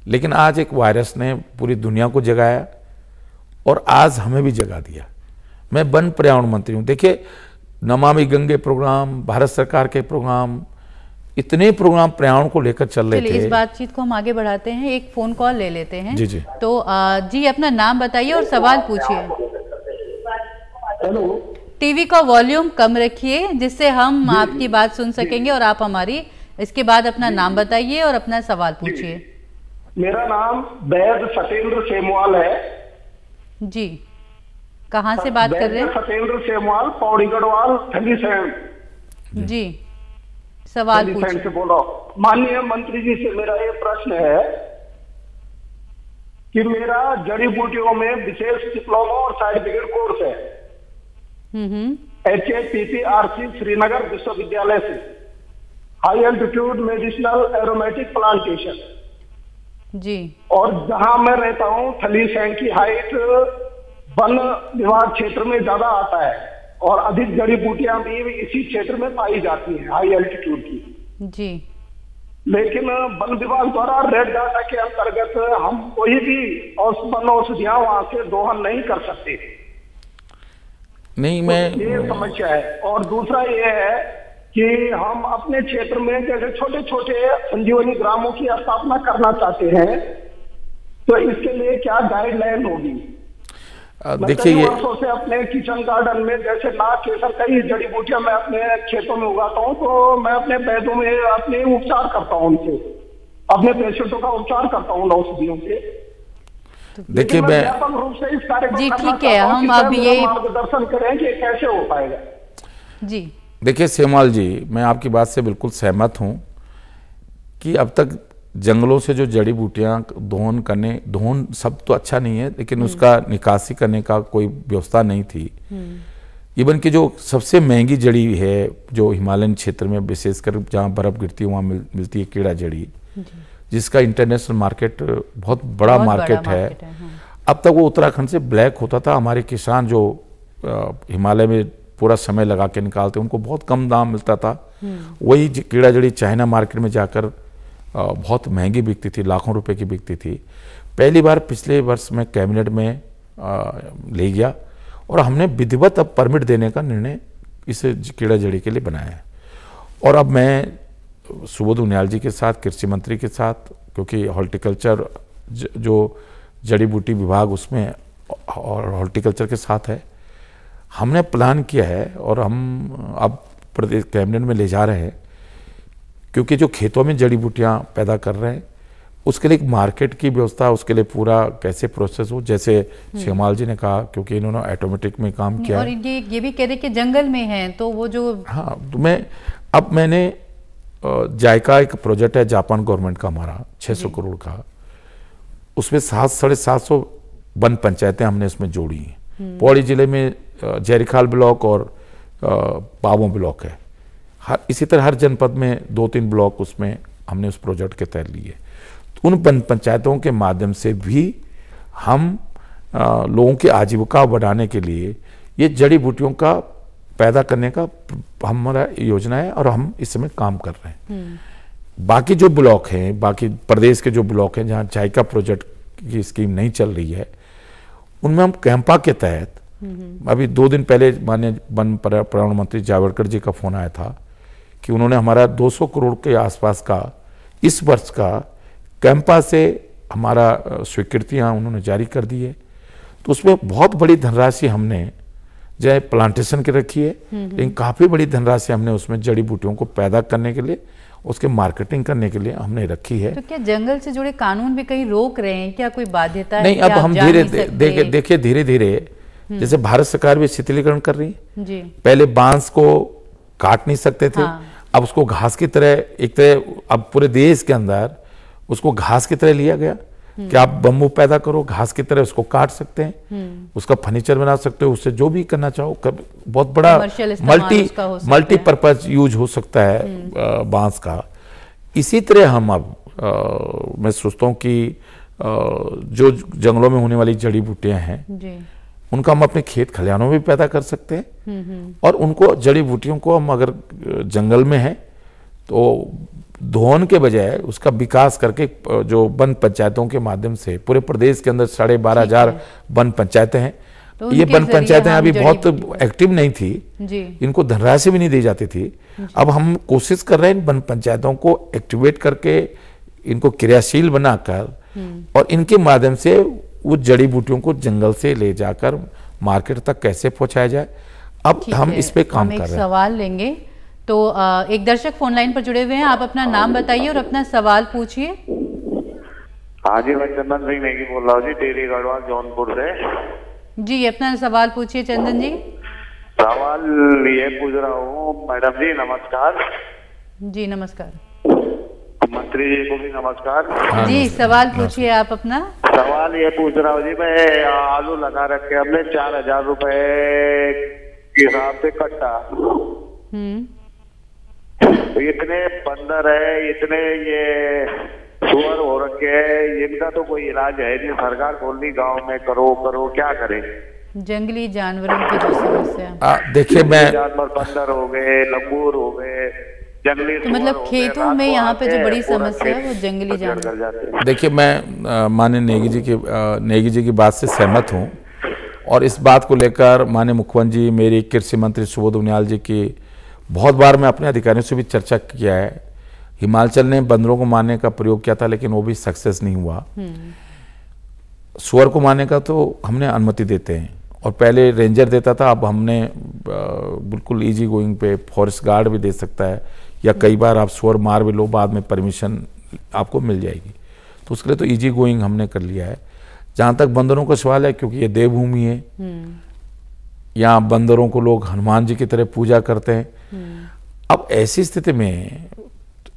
Speaker 2: लेकिन आज एक वायरस ने पूरी दुनिया को जगाया और आज हमें भी जगा दिया। मैं वन पर्यावरण मंत्री हूँ। देखिए, नमामि गंगे प्रोग्राम, भारत सरकार के प्रोग्राम, इतने प्रोग्राम पर्यावरण को लेकर चल रहे थे।
Speaker 1: इस बातचीत को हम आगे बढ़ाते हैं, एक फोन कॉल ले लेते हैं।
Speaker 2: जी जी।
Speaker 1: तो जी, अपना नाम बताइए और सवाल पूछिए।
Speaker 3: हेलो,
Speaker 1: टीवी का वॉल्यूम कम रखिए जिससे हम आपकी बात सुन सकेंगे और आप हमारी। इसके बाद अपना नाम बताइए और अपना सवाल पूछिए।
Speaker 3: मेरा नाम वैद्य सत्येंद्र सेमवाल है
Speaker 1: जी, कहाँ से बात कर रहे हैं?
Speaker 3: सत्येंद्र सेमवाल, पौड़ी गढ़वाल, थलीसैंण
Speaker 1: जी, सवाल पूछिए।
Speaker 3: से बोल रहा हूँ। माननीय मंत्री जी से मेरा ये प्रश्न है कि मेरा जड़ी बूटियों में विशेष डिप्लोमा और सर्टिफिकेट कोर्स है HAPPRC श्रीनगर विश्वविद्यालय से, high altitude medicinal aromatic plantation
Speaker 1: जी,
Speaker 3: और जहां मैं रहता हूं थलीसैंण की हाइट वन विभाग क्षेत्र में ज्यादा आता है और अधिक जड़ी बूटियां भी इसी क्षेत्र में पाई जाती हैं, हाई एल्टीट्यूड की
Speaker 1: जी।
Speaker 3: लेकिन वन विभाग द्वारा रेड डाटा के अंतर्गत हम कोई भी वन औषधियां वहां से दोहन नहीं कर सकते।
Speaker 2: नहीं,
Speaker 3: तो
Speaker 2: मैं
Speaker 3: ये समस्या है। और दूसरा ये है कि हम अपने क्षेत्र में जैसे छोटे छोटे संजीवनी ग्रामों की स्थापना करना चाहते हैं, तो इसके लिए क्या गाइडलाइन होगी?
Speaker 2: देखिए, ये
Speaker 3: वर्षों से अपने किचन गार्डन में जैसे नाग केसर कई जड़ी बूटियां मैं अपने खेतों में उगाता हूं, तो मैं अपने वैद्यों में अपने उपचार करता हूं, उनसे अपने पेशेंटों का उपचार करता हूं औषधियों से।
Speaker 2: देखिए, मैं
Speaker 3: व्यापक रूप से इस कार्यक्रम
Speaker 1: जी,
Speaker 3: को करना
Speaker 1: ठीक है,
Speaker 3: चाहता हूं
Speaker 1: हम
Speaker 3: कि
Speaker 1: अब
Speaker 3: सर
Speaker 1: ये
Speaker 3: मेरा मार्गदर्शन करें कि कैसे हो पाएगा।
Speaker 1: जी,
Speaker 2: देखिए सेमवाल जी, मैं आपकी बात से बिल्कुल सहमत हूं कि अब तक जंगलों से जो जड़ी बूटियां दोहन सब तो अच्छा नहीं है, लेकिन उसका निकासी करने का कोई व्यवस्था नहीं थी। इवन कि जो सबसे महंगी जड़ी है, जो हिमालयन क्षेत्र में विशेषकर जहां बर्फ गिरती है वहां मिलती है, कीड़ा जड़ी, जिसका इंटरनेशनल मार्केट बहुत बड़ा मार्केट है। अब तक वो उत्तराखंड से ब्लैक होता था। हमारे किसान जो हिमालय में पूरा समय लगा के निकालते, उनको बहुत कम दाम मिलता था। वही कीड़ा जड़ी चाइना मार्केट में जाकर बहुत महंगी बिकती थी, लाखों रुपए की बिकती थी। पहली बार पिछले वर्ष में कैबिनेट में ले गया और हमने विधिवत अब परमिट देने का निर्णय इस कीड़ा जड़ी के लिए बनाया है। और अब मैं सुबोध उनियाल जी के साथ, कृषि मंत्री के साथ, क्योंकि हॉर्टिकल्चर जो जड़ी बूटी विभाग उसमें और हॉर्टिकल्चर के साथ है, हमने प्लान किया है और हम अब प्रदेश कैबिनेट में ले जा रहे हैं, क्योंकि जो खेतों में जड़ी बूटियां पैदा कर रहे हैं उसके लिए एक मार्केट की व्यवस्था, उसके लिए पूरा कैसे प्रोसेस हो, जैसे सेमवाल जी ने कहा, क्योंकि इन्होंने ऑटोमेटिक में काम किया
Speaker 1: और ये भी कह रहे कि जंगल में है, तो वो जो
Speaker 2: हाँ, तो मैंने जायका एक प्रोजेक्ट है जापान गवर्नमेंट का, हमारा 600 करोड़ का, उसमें 700-750 वन पंचायतें हमने इसमें जोड़ी हैं। पौड़ी जिले में जयरीखाल ब्लॉक और पावों ब्लॉक है। इसी तरह हर जनपद में 2-3 ब्लॉक उसमें हमने उस प्रोजेक्ट के तहत लिए। तो उन वन पंचायतों के माध्यम से भी हम लोगों की आजीविका बढ़ाने के लिए ये जड़ी बूटियों का पैदा करने का हमारा योजना है और हम इस समय काम कर रहे हैं। बाकी जो ब्लॉक हैं, बाकी प्रदेश के जो ब्लॉक हैं जहाँ जायका प्रोजेक्ट की स्कीम नहीं चल रही है, उनमें हम कैंपा के तहत, अभी 2 दिन पहले माननीय वन पर्यावरण मंत्री जावड़ेकर जी का फोन आया था कि उन्होंने हमारा 200 करोड़ के आसपास का इस वर्ष का कैंपा से हमारा स्वीकृतियां उन्होंने जारी कर दी है। तो उसमें बहुत बड़ी धनराशि हमने जो प्लांटेशन की रखी है, लेकिन काफी बड़ी धनराशि हमने उसमें जड़ी बूटियों को पैदा करने के लिए, उसके मार्केटिंग करने के लिए हमने रखी है।
Speaker 1: तो क्या जंगल से जुड़े कानून भी कहीं रोक रहे हैं क्या? कोई बाध्यता है?
Speaker 2: नहीं, अब हम देखिए धीरे धीरे जैसे भारत सरकार भी शीतलीकरण कर रही है।
Speaker 1: जी।
Speaker 2: पहले बांस को काट नहीं सकते थे, अब उसको घास की तरह एक तरह अब पूरे देश के अंदर उसको घास की तरह लिया गया कि आप बम्बू पैदा करो, घास की तरह उसको काट सकते हैं, उसका फर्नीचर बना सकते हो, उससे जो भी करना चाहो बहुत बड़ा मल्टीपर्पज यूज हो सकता है बांस का। इसी तरह हम अब मैं सोचता हूँ कि जो जंगलों में होने वाली जड़ी बूटियां हैं उनका हम अपने खेत खलिहानों में भी पैदा कर सकते हैं, और उनको जड़ी बूटियों को हम अगर जंगल में है तो धोन के बजाय उसका विकास करके जो वन पंचायतों के माध्यम से पूरे प्रदेश के अंदर 12,500 वन पंचायतें हैं। तो ये वन पंचायतें अभी बहुत एक्टिव नहीं थी, इनको धनराशि भी नहीं दी जाती थी। अब हम कोशिश कर रहे हैं इन वन पंचायतों को एक्टिवेट करके इनको क्रियाशील बनाकर और इनके माध्यम से वो जड़ी बूटियों को जंगल से ले जाकर मार्केट तक कैसे पहुंचाया जाए, अब हम इस पे काम कर रहे हैं।
Speaker 1: सवाल लेंगे तो एक दर्शक फोन लाइन पर जुड़े हुए हैं, आप अपना नाम बताइए और अपना सवाल पूछिए।
Speaker 5: हाँ जी, मैं चंदन सिंह नेगी बोल रहा हूँ जी, टेरी गढ़वाल जौनपुर से।
Speaker 1: जी, अपना सवाल पूछिए चंदन जी।
Speaker 5: सवाल ये पूछ रहा हूँ मैडम जी, नमस्कार।
Speaker 1: जी नमस्कार।
Speaker 5: मंत्री जी को भी नमस्कार।
Speaker 1: जी सवाल पूछिए आप अपना।
Speaker 5: सवाल ये पूछ रहा हूँ जी, मैं आलू लगा रखे हमने 4,000 रुपए के हिसाब से कट्टा। इतने बंदर है, इतने ये सुअर हो रखे हैं, इनका तो कोई इलाज है नहीं। सरकार बोल रही गाँव में करो करो, क्या करें?
Speaker 1: जंगली जानवरों की जो समस्या,
Speaker 2: देखिए मैं
Speaker 5: जानवर बंदर हो गए, लंगूर हो गए, जंगली
Speaker 1: तो मतलब खेतों में यहाँ पे जो बड़ी समस्या है वो जंगली जानवर।
Speaker 2: देखिए मैं माननीय नेगी जी की बात से सहमत हूँ, और इस बात को लेकर माननीय मुख्यमंत्री जी, मेरी कृषि मंत्री सुबोध उनियाल जी की बहुत बार मैं अपने अधिकारियों से भी चर्चा किया है। हिमाचल ने बंदरों को मारने का प्रयोग किया था लेकिन वो भी सक्सेस नहीं हुआ। सुअर को मारने का तो हमने अनुमति देते हैं, और पहले रेंजर देता था, अब हमने बिल्कुल इजी गोइंग पे फॉरेस्ट गार्ड भी दे सकता है, या कई बार आप सुअर मार भी लो, बाद में परमिशन आपको मिल जाएगी। तो उसके लिए तो इजी गोइंग हमने कर लिया है। जहाँ तक बंदरों का सवाल है, क्योंकि ये देवभूमि है, यहाँ बंदरों को लोग हनुमान जी की तरह पूजा करते हैं। अब ऐसी स्थिति में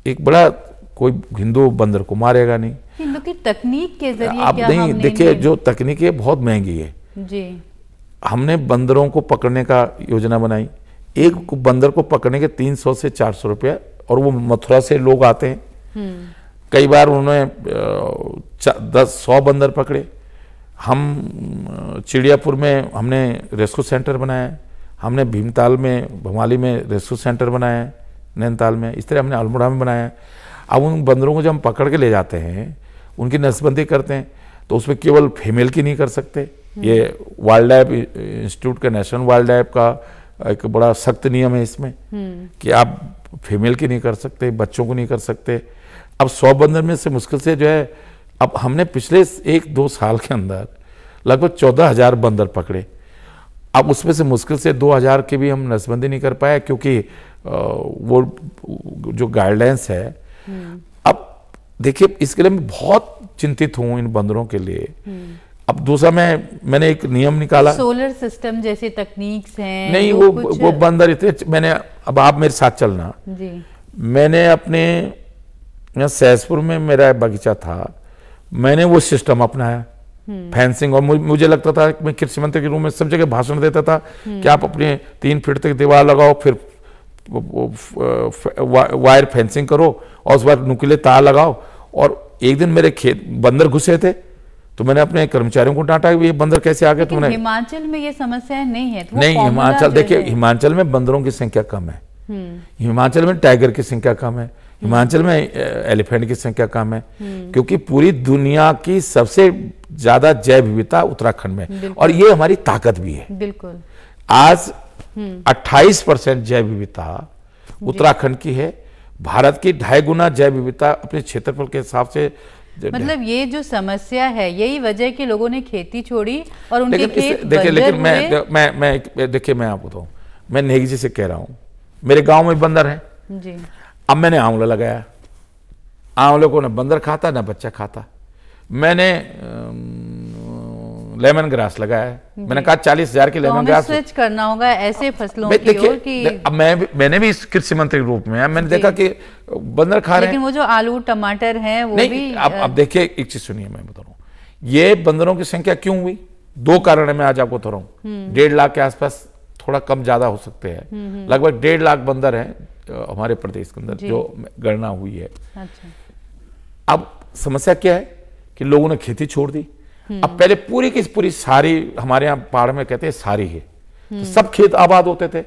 Speaker 2: एक बड़ा कोई हिंदू बंदर को मारेगा नहीं।
Speaker 1: हिंदू की तकनीक के जरिए
Speaker 2: अब नहीं, देखिए जो तकनीक है बहुत महंगी है
Speaker 1: जी।
Speaker 2: हमने बंदरों को पकड़ने का योजना बनाई, एक बंदर को पकड़ने के 300 से 400 रुपया, और वो मथुरा से लोग आते हैं। कई बार उन्होंने 100 बंदर पकड़े। हम चिड़ियापुर में हमने रेस्क्यू सेंटर बनाया, हमने भीमताल में भवाली में रेस्क्यू सेंटर बनाया है, नैनीताल में, इस तरह हमने अल्मोड़ा में बनाया है। अब उन बंदरों को जब हम पकड़ के ले जाते हैं, उनकी नसबंदी करते हैं, तो उसमें केवल फीमेल की नहीं कर सकते। ये वाइल्ड लाइफ इंस्टीट्यूट का, नेशनल वाइल्ड लाइफ का एक बड़ा सख्त नियम है इसमें कि आप फीमेल की नहीं कर सकते, बच्चों को नहीं कर सकते। अब 100 बंदर में से मुश्किल से जो है, अब हमने पिछले 1-2 साल के अंदर लगभग 14,000 बंदर पकड़े। अब उसमें से मुश्किल से 2,000 की भी हम नसबंदी नहीं कर पाए, क्योंकि वो जो गाइडलाइंस है। अब देखिए इसके लिए मैं बहुत चिंतित हूँ इन बंदरों के लिए। अब दूसरा मैंने एक नियम निकाला,
Speaker 1: सोलर सिस्टम जैसी तकनीक्स हैं।
Speaker 2: नहीं, वो बंदर इतने, मैंने, अब आप मेरे साथ चलना जी। मैंने अपने यहाँ सहसपुर में मेरा बगीचा था, मैंने वो सिस्टम अपनाया, फेंसिंग। और मुझे लगता था कि मैं कृषि मंत्री के रूप में सब जगह भाषण देता था कि आप अपने 3 फीट तक दीवार लगाओ, फिर वायर फेंसिंग करो, और उसके बाद नुकीले तार लगाओ। और एक दिन मेरे खेत बंदर घुसे थे, तो मैंने अपने कर्मचारियों को डांटा कि ये बंदर कैसे आ गए। तुमने
Speaker 1: हिमाचल में ये समस्या नहीं है तो
Speaker 2: नहीं, हिमाचल देखिए, हिमाचल में बंदरों की संख्या कम है, हिमाचल में टाइगर की संख्या कम है, हिमाचल में एलिफेंट की संख्या कम है, क्योंकि पूरी दुनिया की सबसे ज्यादा जैव विविधता उत्तराखंड में, और ये हमारी ताकत भी है।
Speaker 1: बिल्कुल,
Speaker 2: आज 28% जैव विविधता उत्तराखंड की है। भारत की 2.5 गुना जैव विविधता अपने क्षेत्रफल के हिसाब से।
Speaker 1: मतलब ये जो समस्या है, यही वजह कि लोगों ने खेती छोड़ी और उनके खेत
Speaker 2: देखिए, लेकिन मैं देखिए, मैं आपको बताऊं, मैं नेगी जी से कह रहा हूं, मेरे गांव में बंदर है
Speaker 1: जी।
Speaker 2: अब मैंने आंवला लगाया, आंवले को ना बंदर खाता ना बच्चा खाता। मैंने लेमन ग्रास लगाया है। मैंने कहा 40,000 की लेमन ग्रास
Speaker 1: स्विच करना होगा ऐसे फसलों की ओर कि
Speaker 2: अब मैंने भी कृषि मंत्री के रूप में मैंने देखा कि बंदर खा रहे हैं।
Speaker 1: लेकिन वो जो आलू टमाटर हैं वो भी
Speaker 2: अब देखिए एक चीज सुनिए, मैं बता रहा हूँ ये बंदरों की संख्या क्यों हुई। 2 कारण है, मैं आज आपको बता रहा हूँ। 1.5 लाख के आसपास, थोड़ा कम ज्यादा हो सकते हैं, लगभग 1.5 लाख बंदर हैं हमारे प्रदेश के अंदर जो गणना हुई है।
Speaker 1: अच्छा।
Speaker 2: अब समस्या क्या है कि लोगों ने खेती छोड़ दी। अब पहले पूरी की पूरी सारी, हमारे यहाँ पहाड़ में कहते हैं सारी है, तो सब खेत आबाद होते थे।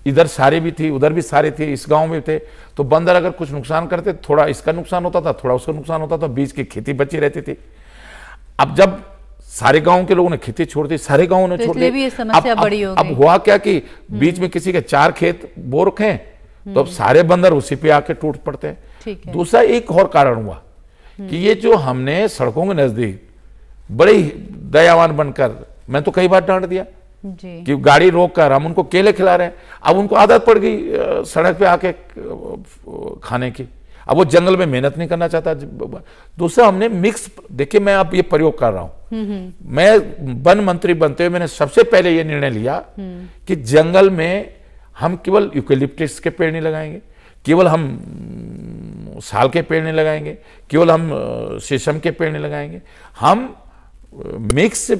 Speaker 2: इधर सारी भी थी, उधर भी सारी थी, इस गांव में थे। तो बंदर अगर कुछ नुकसान करते, थोड़ा इसका नुकसान होता था, थोड़ा उसका नुकसान होता था, बीच की खेती बची रहती थी। अब जब सारे गांव के लोगों ने खेती छोड़ दी, सारे गांवों ने छोड़ दी, अब हुआ क्या कि बीच में किसी के 4 खेत बो रखे हैं, तो अब सारे बंदर उसी पे आके टूट पड़ते हैं। दूसरा एक और कारण हुआ कि ये जो हमने सड़कों के नजदीक बड़े दयावान बनकर, मैं तो कई बार डांट दिया कि गाड़ी रोक कर हम उनको केले खिला रहे हैं। अब उनको आदत पड़ गई सड़क पे आके खाने की। अब वो जंगल में मेहनत नहीं करना चाहता। दूसरा हमने मिक्स, देखिए मैं अब ये प्रयोग कर रहा हूं, मैं वन मंत्री बनते हुए मैंने सबसे पहले ये निर्णय लिया कि जंगल में हम केवल यूकेलिप्टस के पेड़ नहीं लगाएंगे, केवल हम साल के पेड़ नहीं लगाएंगे, केवल हम शीशम के पेड़ नहीं लगाएंगे, हम मिक्स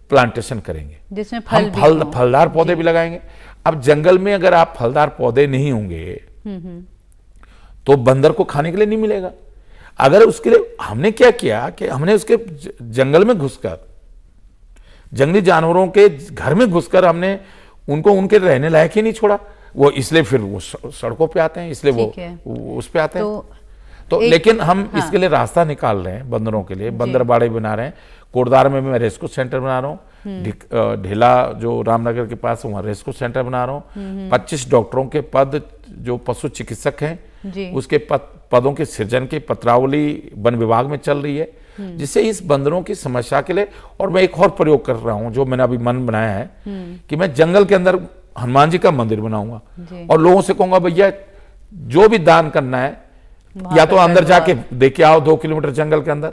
Speaker 2: प्लांटेशन करेंगे जिसमें फलदार पौधे भी लगाएंगे। अब जंगल में अगर आप फलदार पौधे नहीं होंगे तो बंदर को खाने के लिए नहीं मिलेगा। अगर उसके लिए हमने क्या किया कि हमने उसके जंगल में घुसकर, जंगली जानवरों के घर में घुसकर हमने उनको उनके रहने लायक ही नहीं छोड़ा। वो इसलिए फिर वो सड़कों पे आते हैं, इसलिए वो उस पे आते हैं। तो लेकिन हम इसके लिए रास्ता निकाल रहे हैं बंदरों के लिए, बंदर बाड़े बना रहे हैं। कोटद्वार में मैं रेस्क्यू सेंटर बना रहा हूँ, ढेला जो रामनगर के पास वहाँ रेस्क्यू सेंटर बना रहा हूँ। 25 डॉक्टरों के पद जो पशु चिकित्सक हैं उसके पदों के सृजन की पत्रावली वन विभाग में चल रही है, जिससे इस बंदरों की समस्या के लिए। और मैं एक और प्रयोग कर रहा हूँ जो मैंने अभी मन बनाया है कि मैं जंगल के अंदर हनुमान जी का मंदिर बनाऊंगा और लोगों से कहूंगा भैया जो भी दान करना है या तो अंदर जाके देके आओ 2 किलोमीटर जंगल के अंदर,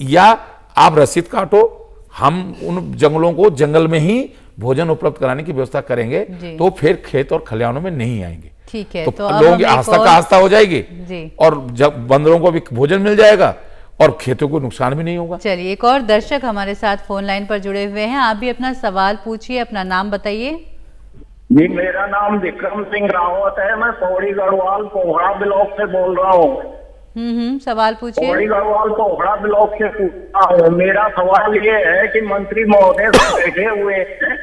Speaker 2: या आप रसीद काटो, हम उन जंगलों को जंगल में ही भोजन उपलब्ध कराने की व्यवस्था करेंगे, तो फिर खेत और खलिहानों में नहीं आएंगे।
Speaker 1: ठीक है,
Speaker 2: तो लोगों की आस्था का आस्था हो जाएगी और जब बंदरों को भी भोजन मिल जाएगा और खेतों को नुकसान भी नहीं होगा।
Speaker 1: चलिए, एक और दर्शक हमारे साथ फोन लाइन पर जुड़े हुए हैं, आप भी अपना सवाल पूछिए, अपना नाम बताइए।
Speaker 3: जी, मेरा नाम विक्रम सिंह रावत है, मैं पौड़ी गढ़वाल पोखड़ा ब्लॉक से बोल रहा हूँ।
Speaker 1: सवाल पूछिए।
Speaker 3: पौड़ी गढ़वाल पोखड़ा ब्लॉक से पूछता हूँ। मेरा सवाल ये है कि मंत्री महोदय बैठे हुए हैं,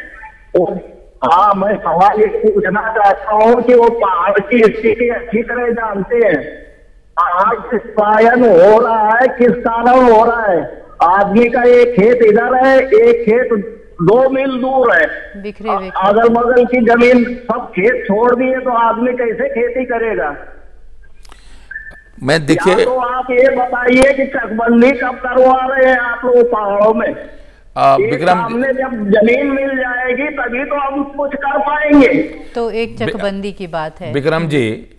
Speaker 3: हाँ, मैं सवाल ये पूछना चाहता हूँ कि वो पहाड़ की स्थिति अच्छी तरह जानते हैं। पहाड़ पलायन हो रहा है, किस कारण हो रहा है? आदमी का एक खेत इधर है, एक खेत 2 मील दूर है, अगल बगल की जमीन सब खेत छोड़ दिए, तो आदमी कैसे खेती करेगा?
Speaker 2: मैं देखिए,
Speaker 3: तो आप ये बताइए कि चकबंदी कब करवा रहे हैं आप लोग पहाड़ों में?
Speaker 2: विक्रम,
Speaker 3: हमने जब जमीन मिल जाएगी तभी तो हम कुछ कर पाएंगे।
Speaker 1: तो एक चकबंदी की बात है।
Speaker 2: विक्रम जी,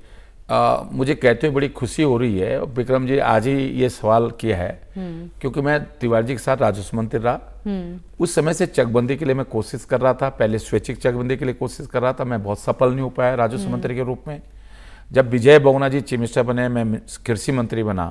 Speaker 2: मुझे कहते हुए बड़ी खुशी हो रही है। विक्रम जी आज ही ये सवाल किया है क्योंकि मैं तिवारी जी के साथ राजस्व मंत्री रहा। उस समय से चकबंदी के लिए मैं कोशिश कर रहा था, पहले स्वैच्छिक चकबंदी के लिए कोशिश कर रहा था, मैं बहुत सफल नहीं हो पाया राजस्व मंत्री के रूप में। जब विजय बहुगुणा जी चीफ मिनिस्टर बने, मैं कृषि मंत्री बना,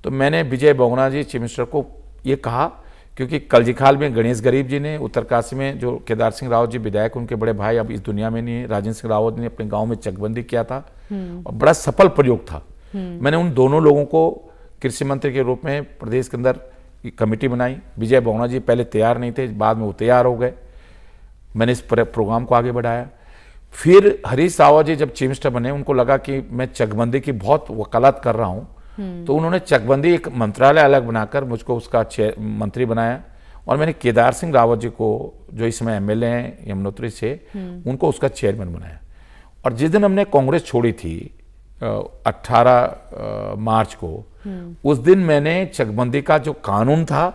Speaker 2: तो मैंने विजय बहुगुणा जी चीफ मिनिस्टर को ये कहा, क्योंकि कलजीखाल में गणेश गरीब जी ने, उत्तरकाशी में जो केदार सिंह रावत जी विधायक, उनके बड़े भाई अब इस दुनिया में नहीं है, राजेंद्र सिंह रावत ने अपने गांव में चकबंदी किया था और बड़ा सफल प्रयोग था। मैंने उन दोनों लोगों को कृषि मंत्री के रूप में प्रदेश के अंदर कमेटी बनाई। विजय बहुगुणा जी पहले तैयार नहीं थे, बाद में वो तैयार हो गए। मैंने इस प्रोग्राम को आगे बढ़ाया। फिर हरीश रावत जी जब चीफ मिनिस्टर बने, उनको लगा कि मैं चकबंदी की बहुत वकालत कर रहा हूँ, तो उन्होंने चकबंदी एक मंत्रालय अलग बनाकर मुझको उसका मंत्री बनाया। और मैंने केदार सिंह रावत जी को, जो इस समय एमएलए हैं यमुनोत्री से, उनको उसका चेयरमैन बनाया। और जिस दिन हमने कांग्रेस छोड़ी थी 18 मार्च को, उस दिन मैंने चकबंदी का जो कानून था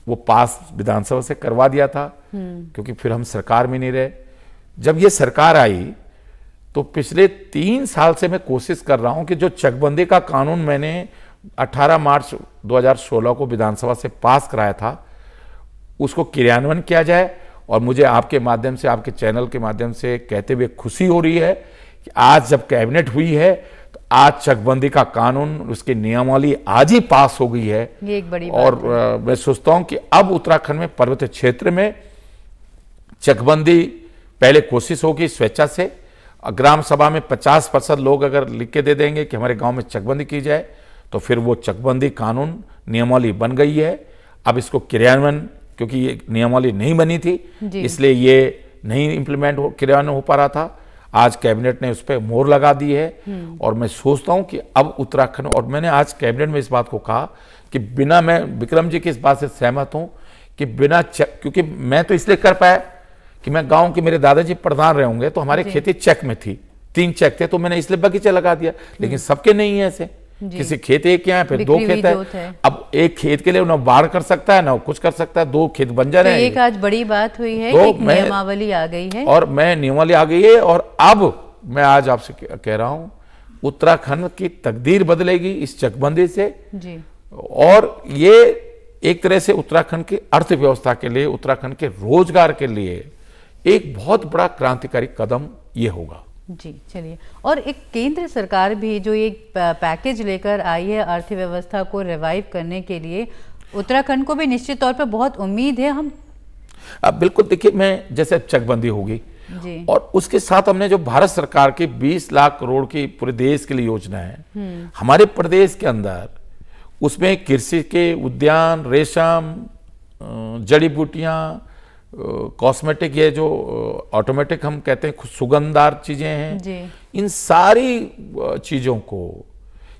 Speaker 2: वो पास विधानसभा से करवा दिया था, क्योंकि फिर हम सरकार में नहीं रहे। जब ये सरकार आई तो पिछले 3 साल से मैं कोशिश कर रहा हूं कि जो चकबंदी का कानून मैंने 18 मार्च 2016 को विधानसभा से पास कराया था, उसको क्रियान्वयन किया जाए। और मुझे आपके माध्यम से, आपके चैनल के माध्यम से कहते हुए खुशी हो रही है कि आज जब कैबिनेट हुई है तो आज चकबंदी का कानून, उसकी नियमावली आज ही पास हो गई है।
Speaker 1: ये एक बड़ी बात
Speaker 2: और मैं सोचता हूं कि अब उत्तराखंड में पर्वतीय क्षेत्र में चकबंदी, पहले कोशिश होगी स्वेच्छा से, ग्राम सभा में 50% लोग अगर लिख के दे देंगे कि हमारे गांव में चकबंदी की जाए, तो फिर वो चकबंदी कानून नियमावली बन गई है। अब इसको क्रियान्वयन, क्योंकि ये नियमावली नहीं बनी थी इसलिए ये नहीं इम्प्लीमेंट क्रियान्वयन हो पा रहा था, आज कैबिनेट ने उस पर मोहर लगा दी है। और मैं सोचता हूं कि अब उत्तराखंड, और मैंने आज कैबिनेट में इस बात को कहा कि बिना, मैं विक्रम जी की इस बात से सहमत हूं कि बिना क्योंकि मैं तो इसलिए कर पाया कि मैं गांव के, मेरे दादाजी प्रधान रहे होंगे तो हमारी खेती चेक में थी, 3 चेक थे, तो मैंने इसलिए बगीचा लगा दिया। लेकिन सबके नहीं है ऐसे, किसी खेत एक है, फिर 2 खेत है। अब एक खेत के लिए ना बाढ़ कर सकता है ना कुछ कर सकता है, 2 खेत बंजर है।
Speaker 1: एक आज बड़ी बात हुई है
Speaker 2: तो
Speaker 1: कि नियमावली आ गई है,
Speaker 2: और मैं नियमावली आ गई है। और अब मैं आज आपसे कह रहा हूं, उत्तराखंड की तकदीर बदलेगी इस चकबंदी से जी। और ये एक तरह से उत्तराखंड की अर्थव्यवस्था के लिए, उत्तराखंड के रोजगार के लिए एक बहुत बड़ा क्रांतिकारी कदम ये होगा
Speaker 1: जी। चलिए, और एक केंद्र सरकार भी जो एक पैकेज लेकर आई है अर्थव्यवस्था को रिवाइव करने के लिए, उत्तराखंड को भी निश्चित तौर पर बहुत उम्मीद है। हम
Speaker 2: बिल्कुल, देखिए, मैं जैसे चकबंदी होगी जी, और उसके साथ हमने जो भारत सरकार की 20 लाख करोड़ की पूरे देश के लिए योजना है हमारे प्रदेश के अंदर, उसमें कृषि के उद्यान, रेशम, जड़ी बूटियां, कॉस्मेटिक, ये जो ऑटोमेटिक हम कहते हैं सुगंधदार चीजें हैं जी। इन सारी चीजों को,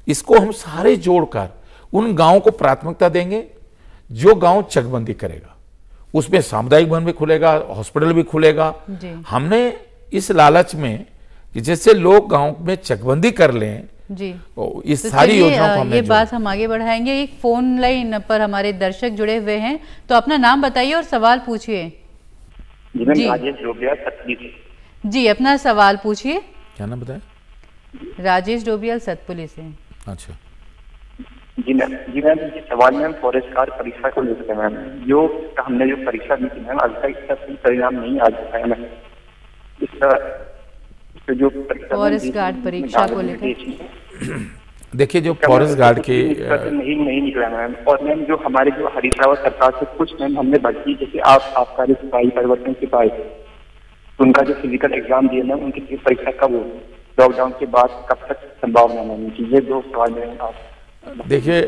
Speaker 2: इसको हम सारे जोड़कर उन गांवों को प्राथमिकता देंगे जो गांव चकबंदी करेगा। उसमें सामुदायिक भवन भी खुलेगा, हॉस्पिटल भी खुलेगा। हमने इस लालच में कि जैसे लोग गांव में चकबंदी कर लें जी, इस सारी योजनाओं को हमने,
Speaker 1: ये बात हम आगे बढ़ाएंगे। एक फोन लाइन पर हमारे दर्शक जुड़े हुए हैं, तो अपना नाम बताइए और सवाल पूछिए।
Speaker 4: जी, राजेश डोबियाल सतपुली
Speaker 1: जी, अपना सवाल पूछिए।
Speaker 2: क्या नाम बताया?
Speaker 1: राजेश डोबियाल सतपुली से।
Speaker 2: अच्छा
Speaker 4: जी मैम, ये सवाल मैम फॉरेस्ट गार्ड परीक्षा को लेकर मैम, जो हमने जो परीक्षा दी थी मैम, अभी तक इसका कोई परिणाम नहीं आ चुका है मैम। इसका जो
Speaker 1: फॉरेस्ट गार्ड परीक्षा को लेकर,
Speaker 2: देखिए, जो फॉरेस्ट गार्ड के
Speaker 4: नहीं निकला मैम। और मैम जो हमारे जो हरीश रावत सरकार से कुछ मैम हमने भर्ती, जैसे आबकारी सिपाही, परिवर्तन सिपाही, उनका जो फिजिकल एग्जाम दिए मैम, उनकी परीक्षा कब होगी, लॉकडाउन के बाद कब तक संभावना मैम? ये 2 सवाल मैम आप।
Speaker 2: देखिए,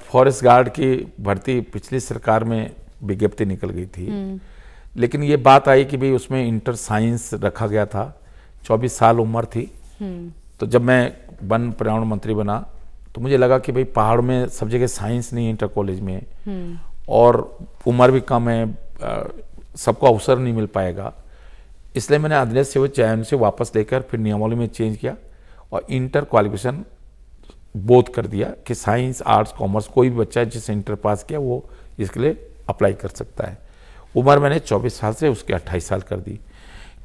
Speaker 2: फॉरेस्ट गार्ड की भर्ती पिछली सरकार में विज्ञप्ति निकल गई थी, लेकिन ये बात आई कि भाई उसमें इंटर साइंस रखा गया था, 24 साल उम्र थी। तो जब मैं वन पर्यावरण मंत्री बना तो मुझे लगा कि भाई पहाड़ में सब जगह साइंस नहीं है इंटर कॉलेज में, और उम्र भी कम है, सबको अवसर नहीं मिल पाएगा। इसलिए मैंने अधिनियम सेवा चयन से वापस लेकर फिर नियमावली में चेंज किया और इंटर क्वालिफिकेशन बोध कर दिया कि साइंस, आर्ट्स, कॉमर्स कोई भी बच्चा जिसने इंटर पास किया वो इसके लिए अप्लाई कर सकता है। उम्र मैंने 24 साल से उसके 28 साल कर दी,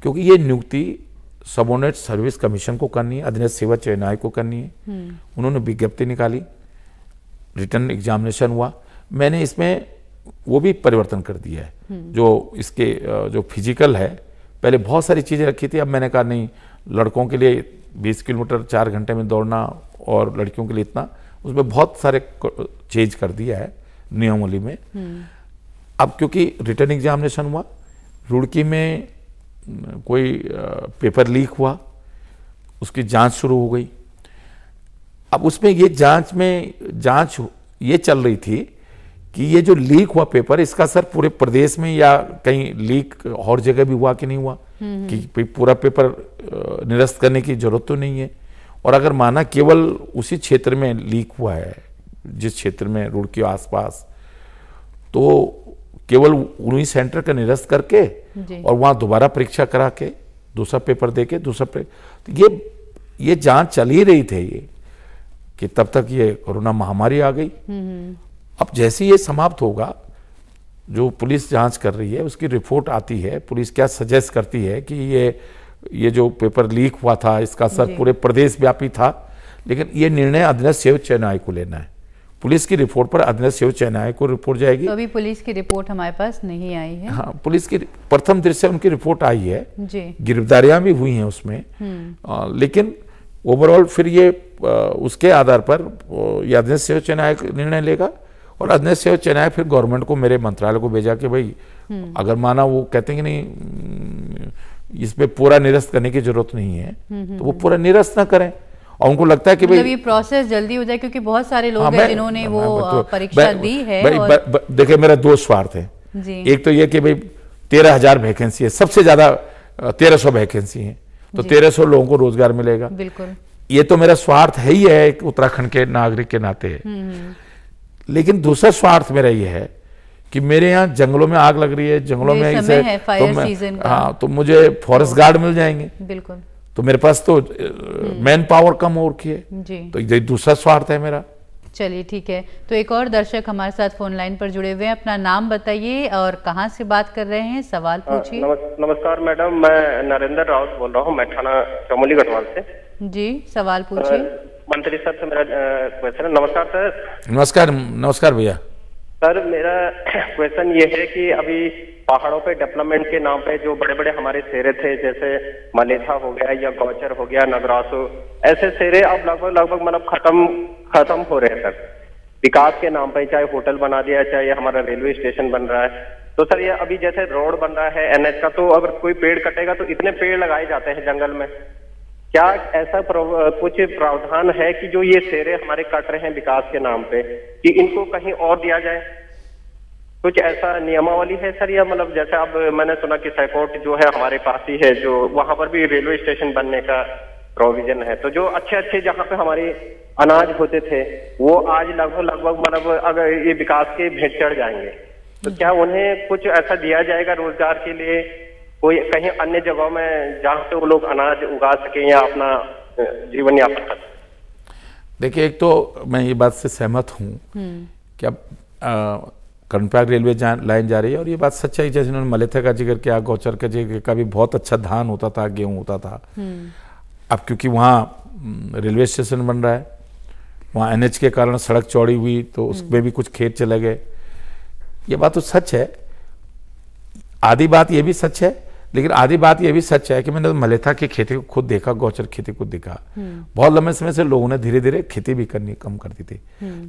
Speaker 2: क्योंकि ये नियुक्ति सबोर्डिनेट सर्विस कमीशन को करनी है, अधिनियम सेवा चयन आयोग को करनी है। उन्होंने विज्ञप्ति निकाली, रिटर्न एग्जामिनेशन हुआ, मैंने इसमें वो भी परिवर्तन कर दिया है। जो इसके जो फिजिकल है, पहले बहुत सारी चीज़ें रखी थी, अब मैंने कहा नहीं, लड़कों के लिए 20 किलोमीटर 4 घंटे में दौड़ना और लड़कियों के लिए इतना, उसमें बहुत सारे चेंज कर दिया है नियमावली में। अब क्योंकि रिटर्न एग्जामिनेशन हुआ, रुड़की में कोई पेपर लीक हुआ, उसकी जांच शुरू हो गई। अब उसमें ये जांच ये चल रही थी कि ये जो लीक हुआ पेपर, इसका असर पूरे प्रदेश में या कहीं लीक और जगह भी हुआ कि नहीं हुआ, कि पूरा पेपर निरस्त करने की जरूरत तो नहीं है। और अगर माना केवल उसी क्षेत्र में लीक हुआ है, जिस क्षेत्र में रुड़की आसपास, तो केवल उन्हीं सेंटर का निरस्त करके और वहां दोबारा परीक्षा करा के दूसरा पेपर देके तो ये जांच चल ही रही थी ये, कि तब तक ये कोरोना महामारी आ गई। अब जैसे ये समाप्त होगा, जो पुलिस जांच कर रही है उसकी रिपोर्ट आती है, पुलिस क्या सजेस्ट करती है कि ये जो पेपर लीक हुआ था इसका असर पूरे प्रदेश व्यापी था, लेकिन ये निर्णय अधिनियम सेवा चयन आयोग को लेना है। पुलिस की रिपोर्ट पर अधीनस्थ सेवा चयन आयोग को रिपोर्ट जाएगी।
Speaker 1: तो अभी पुलिस की रिपोर्ट हमारे पास नहीं आई है।
Speaker 2: हाँ, पुलिस की प्रथम दृष्टया उनकी रिपोर्ट आई है
Speaker 1: जी,
Speaker 2: गिरफ्तारियां भी हुई हैं उसमें, लेकिन ओवरऑल फिर ये उसके आधार पर ये अधीनस्थ सेवा चयन आयोग निर्णय लेगा और अधीनस्थ सेवा चयन आयोग फिर गवर्नमेंट को, मेरे मंत्रालय को भेजा कि भाई अगर माना वो कहते हैं कि नहीं इस पे पूरा निरस्त करने की जरूरत नहीं है तो वो पूरा निरस्त ना करें और उनको लगता है कि भाई
Speaker 1: ये प्रोसेस जल्दी हो जाए, क्योंकि बहुत सारे लोग हैं जिन्होंने वो परीक्षा दी है।
Speaker 2: देखिए मेरा दो स्वार्थ है
Speaker 1: जी।
Speaker 2: एक तो ये कि भाई 13,000 वैकेंसी है, सबसे ज्यादा 1300 वैकेंसी है, तो 1300 लोगों को रोजगार मिलेगा।
Speaker 1: बिल्कुल,
Speaker 2: ये तो मेरा स्वार्थ है ही है एक उत्तराखंड के नागरिक के नाते है। लेकिन दूसरा स्वार्थ मेरा ये है कि मेरे यहाँ जंगलों में आग लग रही है, जंगलों में इसे हाँ, तो मुझे फॉरेस्ट गार्ड मिल जाएंगे।
Speaker 1: बिल्कुल,
Speaker 2: तो मेरे पास तो मैन पावर कम हो रखी है
Speaker 1: जी,
Speaker 2: तो ये दूसरा स्वार्थ है मेरा।
Speaker 1: चलिए ठीक है, तो एक और दर्शक हमारे साथ फोन लाइन पर जुड़े हुए हैं। अपना नाम बताइए और कहाँ से बात कर रहे हैं, सवाल पूछिए।
Speaker 6: नमस्कार मैडम, मैं नरेंद्र राउत बोल रहा हूँ, मैं थाना चमोली गढ़वाल से।
Speaker 1: जी, सवाल पूछिए।
Speaker 6: मंत्री सर से मेरा क्वेश्चन है। नमस्कार सर।
Speaker 2: नमस्कार, नमस्कार भैया।
Speaker 6: सर मेरा क्वेश्चन ये है कि अभी पहाड़ों पे डेवलपमेंट के नाम पे जो बड़े बड़े हमारे शेरे थे, जैसे मलेथा हो गया या गौचर हो गया, नगरासो, ऐसे शेरे अब लगभग मतलब खत्म हो रहे हैं सर, विकास के नाम पे। चाहे होटल बना दिया, चाहे हमारा रेलवे स्टेशन बन रहा है, तो सर ये अभी जैसे रोड बन रहा है NH का, तो अगर कोई पेड़ कटेगा तो इतने पेड़ लगाए जाते हैं जंगल में। क्या ऐसा कुछ प्रावधान है कि जो ये शेरे हमारे कट रहे हैं विकास के नाम पे, कि इनको कहीं और दिया जाए? कुछ ऐसा नियमावली है सर, या मतलब जैसे अब मैंने सुना कि सैकोट जो है हमारे पास ही है, जो वहां पर भी रेलवे स्टेशन बनने का प्रोविजन है, तो जो अच्छे जहां पे हमारे अनाज होते थे वो आज लगभग मतलब अगर ये विकास के भेंट चढ़ जाएंगे, तो क्या उन्हें कुछ ऐसा दिया जाएगा रोजगार के लिए, कोई कहीं अन्य जगहों में जहां से वो लोग अनाज उगा सके या अपना जीवन यापन कर सके?
Speaker 2: देखिए, एक तो मैं ये बात से सहमत हूँ कि अब कर्णप्रयाग रेलवे लाइन जा रही है और ये बात सच्चाई है। जैसे उन्होंने मलेथा का जिक्र किया, गौचर का जिक्र का भी बहुत अच्छा धान होता था, गेहूं होता था। अब क्योंकि वहाँ रेलवे स्टेशन बन रहा है, वहाँ NH के कारण सड़क चौड़ी हुई तो उसमें भी कुछ खेत चले गए। ये बात तो सच है, आधी बात ये भी सच है, लेकिन आधी बात ये भी सच है कि मैंने मलेथा की खेती को खुद देखा, गौचर खेती को देखा। बहुत लंबे समय से लोगों ने धीरे धीरे खेती भी करनी कम कर दी थी।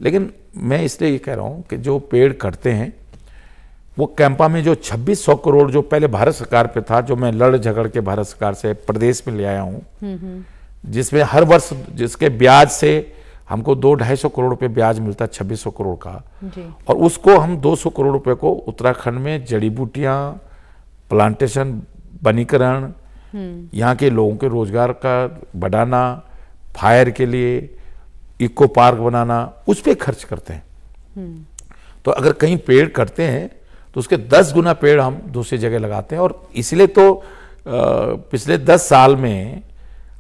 Speaker 2: लेकिन मैं इसलिए ये कह रहा हूं कि जो पेड़ कटते हैं वो कैंपा में जो 2600 करोड़ जो पहले भारत सरकार पे था, जो मैं लड़ झगड़ के भारत सरकार से प्रदेश में ले आया हूं, जिसमें हर वर्ष जिसके ब्याज से हमको 200-250 करोड़ रुपए ब्याज मिलता है 2600 करोड़ का, और उसको हम 200 करोड़ रुपए को उत्तराखंड में जड़ी बूटियां, प्लांटेशन, वनीकरण, यहाँ के लोगों के रोजगार का बढ़ाना, फायर के लिए इको पार्क बनाना, उस पर खर्च करते हैं। तो अगर कहीं पेड़ कटते हैं तो उसके 10 गुना पेड़ हम दूसरी जगह लगाते हैं। और इसलिए तो पिछले 10 साल में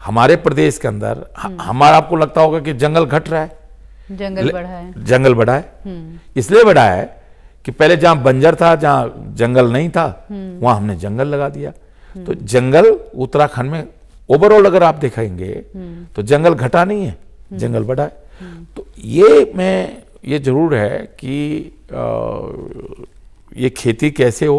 Speaker 2: हमारे प्रदेश के अंदर हमारा, आपको लगता होगा कि जंगल घट रहा है,
Speaker 1: जंगल बढ़ा है।
Speaker 2: जंगल बढ़ा है, इसलिए बढ़ा है कि पहले जहां बंजर था, जहां जंगल नहीं था, वहां हमने जंगल लगा दिया। तो जंगल उत्तराखंड में ओवरऑल अगर आप देखेंगे तो जंगल घटा नहीं है, जंगल बढ़ा है। तो ये जरूर है कि ये खेती कैसे हो,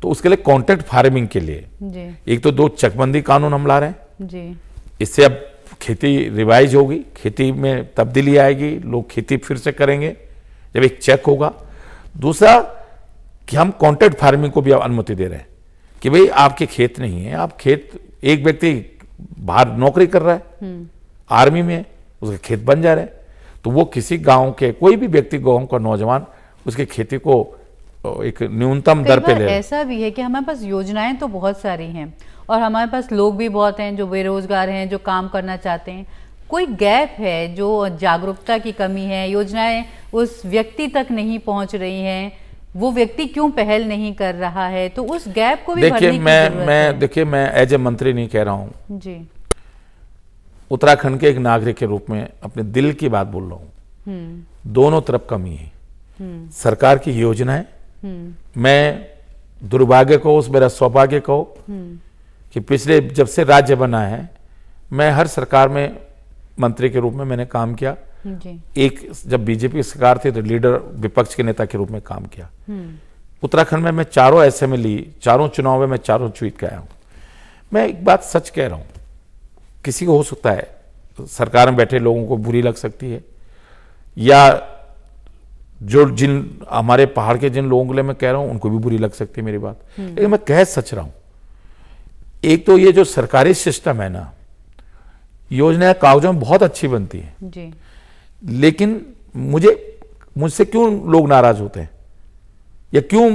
Speaker 2: तो उसके लिए कॉन्ट्रैक्ट फार्मिंग के लिए
Speaker 1: जी।
Speaker 2: एक तो 2 चकबंदी कानून हम ला रहे हैं
Speaker 1: जी।
Speaker 2: इससे अब खेती रिवाइज होगी, खेती में तब्दीली आएगी, लोग खेती फिर से करेंगे जब एक चेक होगा। दूसरा कि हम कॉन्ट्रैक्ट फार्मिंग को भी अनुमति दे रहे हैं कि भाई आपके खेत नहीं है, आप खेत, एक व्यक्ति बाहर नौकरी कर रहा है आर्मी में, उसके खेत बन जा रहे हैं, तो वो किसी गांव के कोई भी व्यक्ति, गांव का नौजवान उसके खेती को एक न्यूनतम दर पे ले।
Speaker 1: ऐसा भी है कि हमारे पास योजनाएं तो बहुत सारी हैं और हमारे पास लोग भी बहुत हैं जो बेरोजगार हैं, जो काम करना चाहते हैं। कोई गैप है, जो जागरूकता की कमी है, योजनाएं उस व्यक्ति तक नहीं पहुंच रही हैं, वो व्यक्ति क्यों पहल नहीं कर रहा है, तो उस गैप को भी भरने की जरूरत है।
Speaker 2: देखिए, मैं एज ए मंत्री नहीं कह रहा हूं
Speaker 1: जी,
Speaker 2: उत्तराखंड के एक नागरिक के रूप में अपने दिल की बात बोल रहा हूं। दोनों तरफ कमी है, सरकार की योजनाएं, मैं दुर्भाग्य को, उस मेरा सौभाग्य को कि पिछले जब से राज्य बना है, मैं हर सरकार में मंत्री के रूप में मैंने काम किया।
Speaker 1: जी।
Speaker 2: एक जब बीजेपी सरकार थी तो लीडर विपक्ष के नेता के रूप में काम किया। उत्तराखंड में मैं चारों असेंबली, चारों चुनाव में मैं चारों जीत के आया हूं। मैं एक बात सच कह रहा हूं, किसी को हो सकता है सरकार में बैठे लोगों को बुरी लग सकती है, या जो जिन हमारे पहाड़ के जिन लोगों के लिए मैं कह रहा हूं उनको भी बुरी लग सकती है मेरी बात, लेकिन मैं कह सच रहा हूं। एक तो ये जो सरकारी सिस्टम है ना, योजनाएं कागजों में बहुत अच्छी बनती है
Speaker 1: जी।
Speaker 2: लेकिन मुझसे क्यों लोग नाराज होते हैं, या क्यों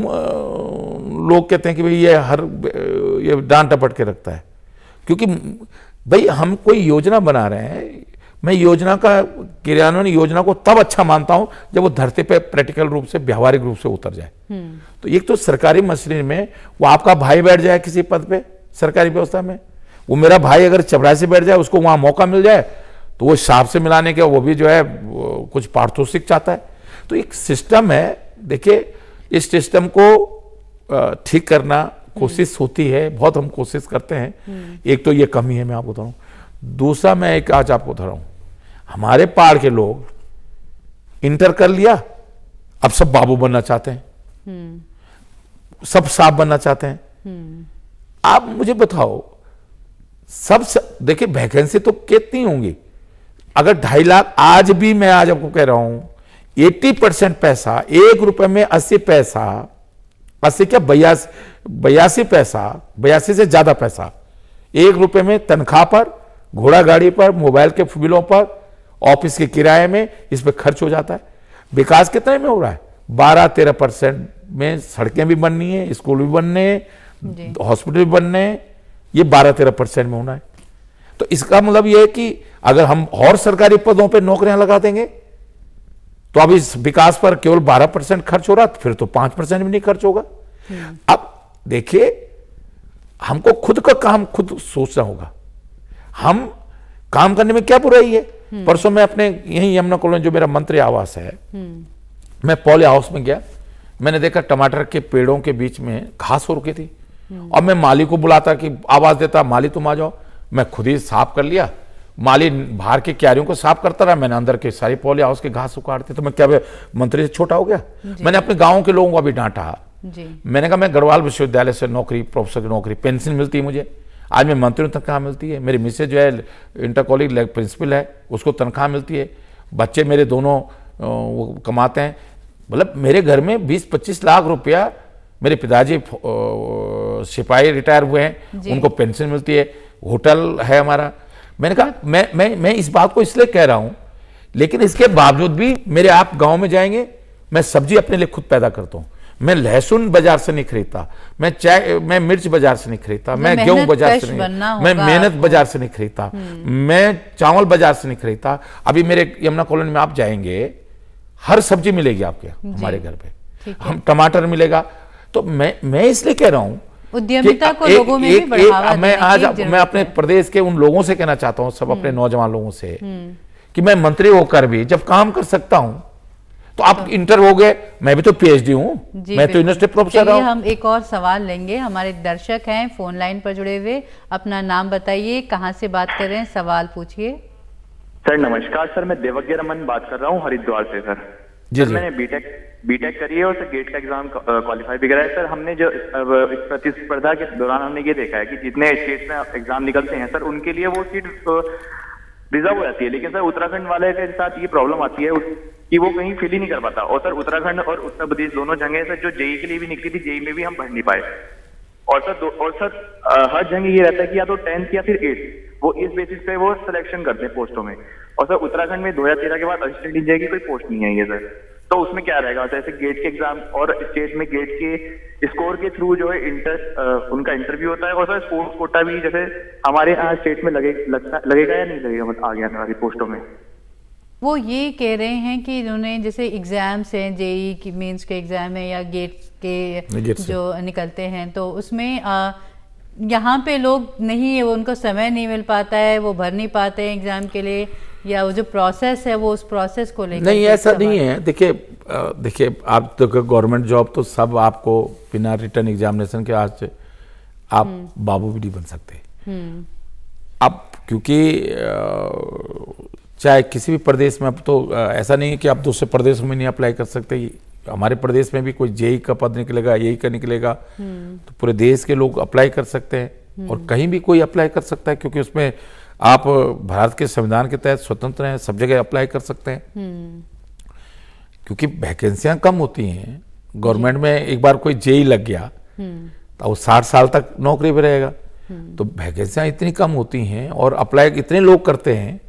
Speaker 2: लोग कहते हैं कि भाई ये डांट टपट के रखता है? क्योंकि भाई हम कोई योजना बना रहे हैं, मैं योजना का क्रियान्वयन योजना को तब अच्छा मानता हूं जब वो धरती पे प्रैक्टिकल रूप से, व्यावहारिक रूप से उतर जाए। तो एक तो सरकारी मशीनरी में वो आपका भाई बैठ जाए किसी पद पे सरकारी व्यवस्था में, वो मेरा भाई अगर चपरासी बैठ जाए, उसको वहां मौका मिल जाए तो वो सांप से मिलाने के वो भी जो है कुछ पारितोषिक चाहता है। तो एक सिस्टम है, देखिए इस सिस्टम को ठीक करना कोशिश होती है, बहुत हम कोशिश करते हैं। एक तो ये कमी है, मैं आपको बता रहा हूं। दूसरा मैं एक आज आपको बता रहा हूं, हमारे पहाड़ के लोग इंटर कर लिया, अब सब बाबू बनना चाहते हैं, सब सांप बनना चाहते हैं। आप मुझे बताओ, सब देखिए वैकेंसी तो कितनी होंगी? अगर 2.5 लाख, आज भी मैं आज आपको कह रहा हूं 80% पैसा, 1 रुपए में 80 पैसा, 80 क्या 82 पैसा, 82 से ज्यादा पैसा 1 रुपए में तनख्वाह पर, घोड़ा गाड़ी पर, मोबाइल के बिलों पर, ऑफिस के किराए में, इस पे खर्च हो जाता है। विकास कितने में हो रहा है? 12-13% में सड़कें भी बननी है, स्कूल भी बनने हैं, हॉस्पिटल भी बनने हैं, ये 12-13% में होना है। तो इसका मतलब यह है कि अगर हम और सरकारी पदों पर नौकरियां लगा देंगे तो अब इस विकास पर केवल 12% खर्च हो रहा, फिर तो 5% भी नहीं खर्च होगा। अब देखिए, हमको खुद का काम खुद सोचना होगा। हम काम करने में क्या बुराई है? परसों मैं अपने यही यमुना कॉलोनी जो मेरा मंत्री आवास है, मैं पॉली हाउस में गया, मैंने देखा टमाटर के पेड़ों के बीच में घास हो रखी थी, और मैं माली को बुलाता कि आवाज देता, माली तुम आ जाओ। मैं खुद ही साफ कर लिया, माली बाहर के क्यारियों को साफ करता रहा, मैंने अंदर के सारी पॉली हाउस के घास उखाड़ दी। तो मैं क्या मंत्री से छोटा हो गया? मैंने अपने गांव के लोगों को भी डांटा जी। मैंने कहा मैं गढ़वाल विश्वविद्यालय से नौकरी, प्रोफेसर की नौकरी, पेंशन मिलती है मुझे, आज मैं मंत्री तनख्वाह मिलती है। मेरी मिसेज जो है इंटर कॉलेज प्रिंसिपल है, उसको तनख्वाह मिलती है। बच्चे मेरे दोनों वो कमाते हैं। मतलब मेरे घर में 20-25 लाख रुपया, मेरे पिताजी सिपाही रिटायर हुए हैं, उनको पेंशन मिलती है, होटल है हमारा। मैंने कहा मैं इस बात को इसलिए कह रहा हूं, लेकिन इसके बावजूद भी मेरे आप गांव में जाएंगे, मैं सब्जी अपने लिए खुद पैदा करता हूं। मैं लहसुन बाजार से नहीं खरीदता, मैं मिर्च बाजार से नहीं खरीदता, मैं गेहूं बाजार से नहीं, मैं मेहनत बाजार से नहीं खरीदता, मैं चावल बाजार से नहीं खरीदता। अभी मेरे यमुना कॉलोनी में आप जाएंगे, हर सब्जी मिलेगी आपके हमारे घर पे, हम टमाटर मिलेगा। तो मैं इसलिए कह रहा हूं
Speaker 1: उद्यमिता को लोगों में भी बढ़ावा देने
Speaker 2: मैं अपने प्रदेश के उन लोगों से कहना चाहता हूं, सब अपने नौजवान लोगों से, कि मैं मंत्री होकर भी जब काम कर सकता हूं, तो आप इंटर हो गए, मैं भी तो पीएचडी हूं, मैं तो यूनिवर्सिटी प्रोफेसर हूं।
Speaker 1: हम एक और सवाल लेंगे, हमारे दर्शक हैं फोन लाइन पर जुड़े हुए। अपना नाम बताइए, कहां से बात कर रहे हैं, सवाल पूछिए।
Speaker 7: सर नमस्कार सर, मैं देवज्ञ रमन बात कर रहा हूं हरिद्वार से। सर
Speaker 2: जी,
Speaker 7: मैंने बीटेक करी है और सर गेट का एग्जाम क्वालिफाई भी करा है। सर हमने जो प्रतिस्पर्धा के दौरान हमने ये देखा है कि जितने स्टेट में एग्जाम निकलते हैं सर, उनके लिए वो सीट रिजर्व हो जाती है, लेकिन सर उत्तराखंड वाले के साथ ये प्रॉब्लम आती है कि वो कहीं फिल ही नहीं कर पाता। और सर उत्तराखंड और उत्तर प्रदेश दोनों जगह सर जो जेई के लिए भी निकली थी, जेई में भी हम भर नहीं पाए। और सर हर जगह ये रहता है कि या तो 10th या फिर 8th, वो इस बेसिस पे वो सिलेक्शन करते हैं पोस्टों में। और सर उत्तराखंड में 2013 के बाद असिस्टेंट इंजीनियर की कोई पोस्ट नहीं है ये सर, तो उसमें क्या रहेगा? जैसे गेट के एग्जाम और स्टेट में गेट के स्कोर के थ्रू जो है उनका इंटरव्यू होता है। और सर स्पोर्ट्स कोटा भी जैसे हमारे यहाँ स्टेट में लगेगा या नहीं लगेगा मतलब आगे आने वाली पोस्टों में?
Speaker 1: वो ये कह रहे हैं कि इन्होंने जैसे एग्जाम्स हैं, जेई की मेंस के एग्जाम है या गेट के जो निकलते हैं, तो उसमें यहाँ पे लोग नहीं है, वो उनको समय नहीं मिल पाता है, वो भर नहीं पाते हैं एग्जाम के लिए, या वो जो प्रोसेस है वो उस प्रोसेस को लेकर
Speaker 2: नहीं, ऐसा नहीं है। देखिए आप तो गवर्नमेंट जॉब तो सब आपको बिना रिटर्न एग्जामिनेशन के आज आप बाबू भी नहीं बन सकते। अब क्योंकि चाहे किसी भी प्रदेश में। अब तो ऐसा नहीं है कि आप दूसरे प्रदेशों में नहीं अप्लाई कर सकते, हमारे प्रदेश में भी कोई जेई का पद निकलेगा, यही का निकलेगा, तो पूरे देश के लोग अप्लाई कर सकते हैं और कहीं भी कोई अप्लाई कर सकता है, क्योंकि उसमें आप भारत के संविधान के तहत स्वतंत्र हैं, सब जगह अप्लाई कर सकते हैं। क्योंकि वैकेंसियां कम होती हैं गवर्नमेंट में, एक बार कोई जेई लग गया तो वो 60 साल तक नौकरी पे रहेगा, तो वैकेंसियां इतनी कम होती हैं और अप्लाई इतने लोग करते हैं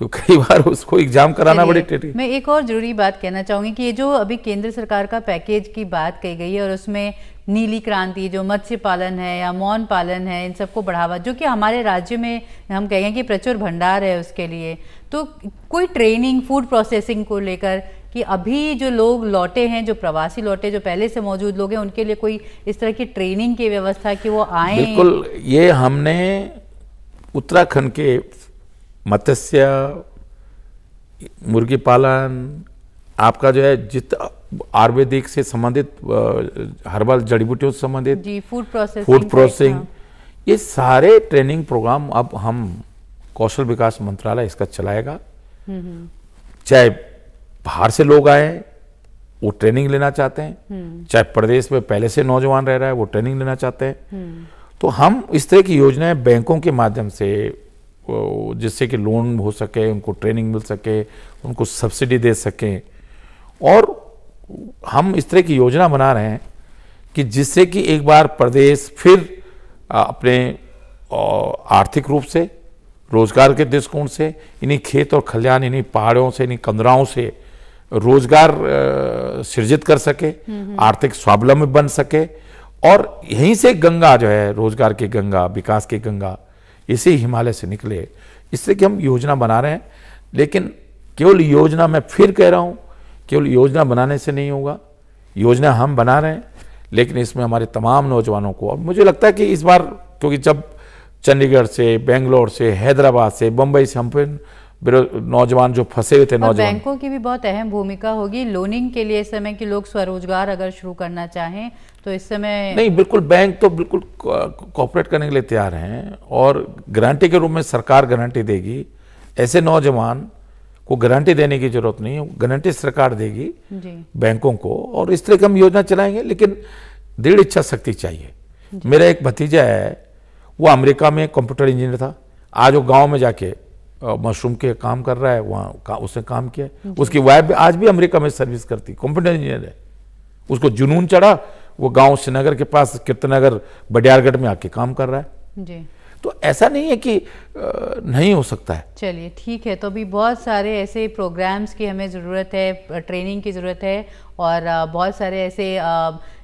Speaker 2: कि कई बार उसको एग्जाम कराना बड़ी टेढ़ी।
Speaker 1: मैं एक और जरूरी बात कहना चाहूंगी कि ये जो अभी केंद्र सरकार का पैकेज की बात कही गई है और उसमें नीली क्रांति जो मत्स्य पालन है या मौन पालन है, इन सबको बढ़ावा, जो कि हमारे राज्य में हम कहेंगे कि प्रचुर भंडार है उसके लिए, तो कोई ट्रेनिंग फूड प्रोसेसिंग को लेकर कि अभी जो लोग लौटे हैं, जो प्रवासी लौटे, जो पहले से मौजूद लोग हैं, उनके लिए कोई इस तरह की ट्रेनिंग की व्यवस्था कि वो आए?
Speaker 2: बिल्कुल, ये हमने उत्तराखंड के मत्स्य, मुर्गी पालन, आपका जो है आयुर्वेदिक से संबंधित, हर्बल जड़ी बूटियों से संबंधित,
Speaker 1: जी, फूड प्रोसेसिंग,
Speaker 2: ये सारे ट्रेनिंग प्रोग्राम अब हम कौशल विकास मंत्रालय इसका चलाएगा। चाहे बाहर से लोग आए वो ट्रेनिंग लेना चाहते हैं, चाहे प्रदेश में पहले से नौजवान रह रहा है वो ट्रेनिंग लेना चाहते हैं, तो हम इस तरह की योजनाएं बैंकों के माध्यम से, जिससे कि लोन हो सके, उनको ट्रेनिंग मिल सके, उनको सब्सिडी दे सकें, और हम इस तरह की योजना बना रहे हैं कि जिससे कि एक बार प्रदेश फिर अपने आर्थिक रूप से, रोजगार के दृष्टिकोण से, इन्हीं खेत और खलिहान, इन्हीं पहाड़ों से, इन्हीं कंदराओं से रोजगार सृजित कर सके, आर्थिक स्वावलंबी बन सके, और यहीं से गंगा जो है, रोजगार की गंगा, विकास की गंगा, इसी हिमालय से निकले। इससे कि हम योजना बना रहे हैं, लेकिन केवल योजना, मैं फिर कह रहा हूं, केवल योजना बनाने से नहीं होगा, योजना हम बना रहे हैं, लेकिन इसमें हमारे तमाम नौजवानों को, और मुझे लगता है कि इस बार, क्योंकि जब चंडीगढ़ से, बेंगलोर से, हैदराबाद से, बंबई से हम नौजवान जो फंसे हुए थे, नौजवान,
Speaker 1: बैंकों की भी बहुत अहम भूमिका होगी लोनिंग के लिए इस समय कि लोग स्वरोजगार अगर शुरू करना चाहें तो इस समय।
Speaker 2: नहीं, बिल्कुल, बैंक तो बिल्कुल कोऑपरेट करने के लिए तैयार हैं, और गारंटी के रूप में सरकार गारंटी देगी। ऐसे नौजवान को गारंटी देने की जरूरत नहीं है, गारंटी सरकार देगी बैंकों को, और इस तरह की हम योजना चलाएंगे, लेकिन दृढ़ इच्छा शक्ति चाहिए। मेरा एक भतीजा है, वो अमेरिका में कंप्यूटर इंजीनियर था, आज वो गांव में जाके मशरूम के काम कर रहा है, वहाँ उसने काम किया। उसकी वाइफ आज भी अमेरिका में सर्विस करती, कंप्यूटर इंजीनियर है। उसको जुनून चढ़ा, वो गांव श्रीनगर के पास कीर्तनगर बडियारगढ़ में आके काम कर रहा है
Speaker 1: जी।
Speaker 2: तो ऐसा नहीं है कि नहीं हो सकता है।
Speaker 1: चलिए ठीक है, तो अभी बहुत सारे ऐसे प्रोग्राम्स की हमें ज़रूरत है, ट्रेनिंग की ज़रूरत है, और बहुत सारे ऐसे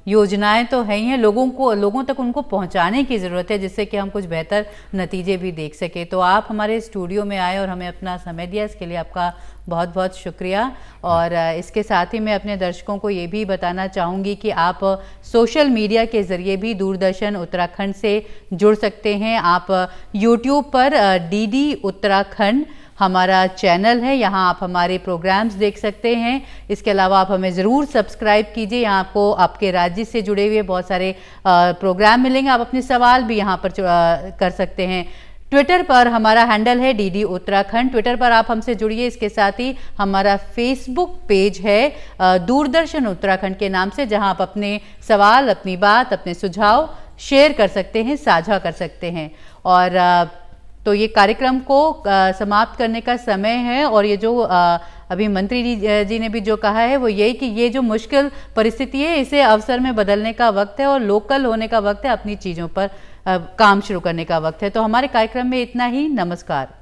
Speaker 1: योजनाएं तो है ही हैं, लोगों तक उनको पहुंचाने की ज़रूरत है, जिससे कि हम कुछ बेहतर नतीजे भी देख सके। तो आप हमारे स्टूडियो में आए और हमें अपना समय दिया, इसके लिए आपका बहुत बहुत शुक्रिया। और इसके साथ ही मैं अपने दर्शकों को ये भी बताना चाहूँगी कि आप सोशल मीडिया के ज़रिए भी दूरदर्शन उत्तराखंड से जुड़ सकते हैं। आप यूट्यूब पर DD उत्तराखंड हमारा चैनल है, यहाँ आप हमारे प्रोग्राम्स देख सकते हैं। इसके अलावा आप हमें ज़रूर सब्सक्राइब कीजिए, यहाँ आपको आपके राज्य से जुड़े हुए बहुत सारे प्रोग्राम मिलेंगे। आप अपने सवाल भी यहाँ पर कर सकते हैं। ट्विटर पर हमारा हैंडल है DD उत्तराखंड, ट्विटर पर आप हमसे जुड़िए। इसके साथ ही हमारा फेसबुक पेज है दूरदर्शन उत्तराखंड के नाम से, जहां आप अपने सवाल, अपनी बात, अपने सुझाव शेयर कर सकते हैं, साझा कर सकते हैं। और तो ये कार्यक्रम को समाप्त करने का समय है, और ये जो अभी मंत्री जी ने भी जो कहा है वो यही कि ये जो मुश्किल परिस्थिति है इसे अवसर में बदलने का वक्त है, और लोकल होने का वक्त है, अपनी चीज़ों पर काम शुरू करने का वक्त है। तो हमारे कार्यक्रम में इतना ही। नमस्कार।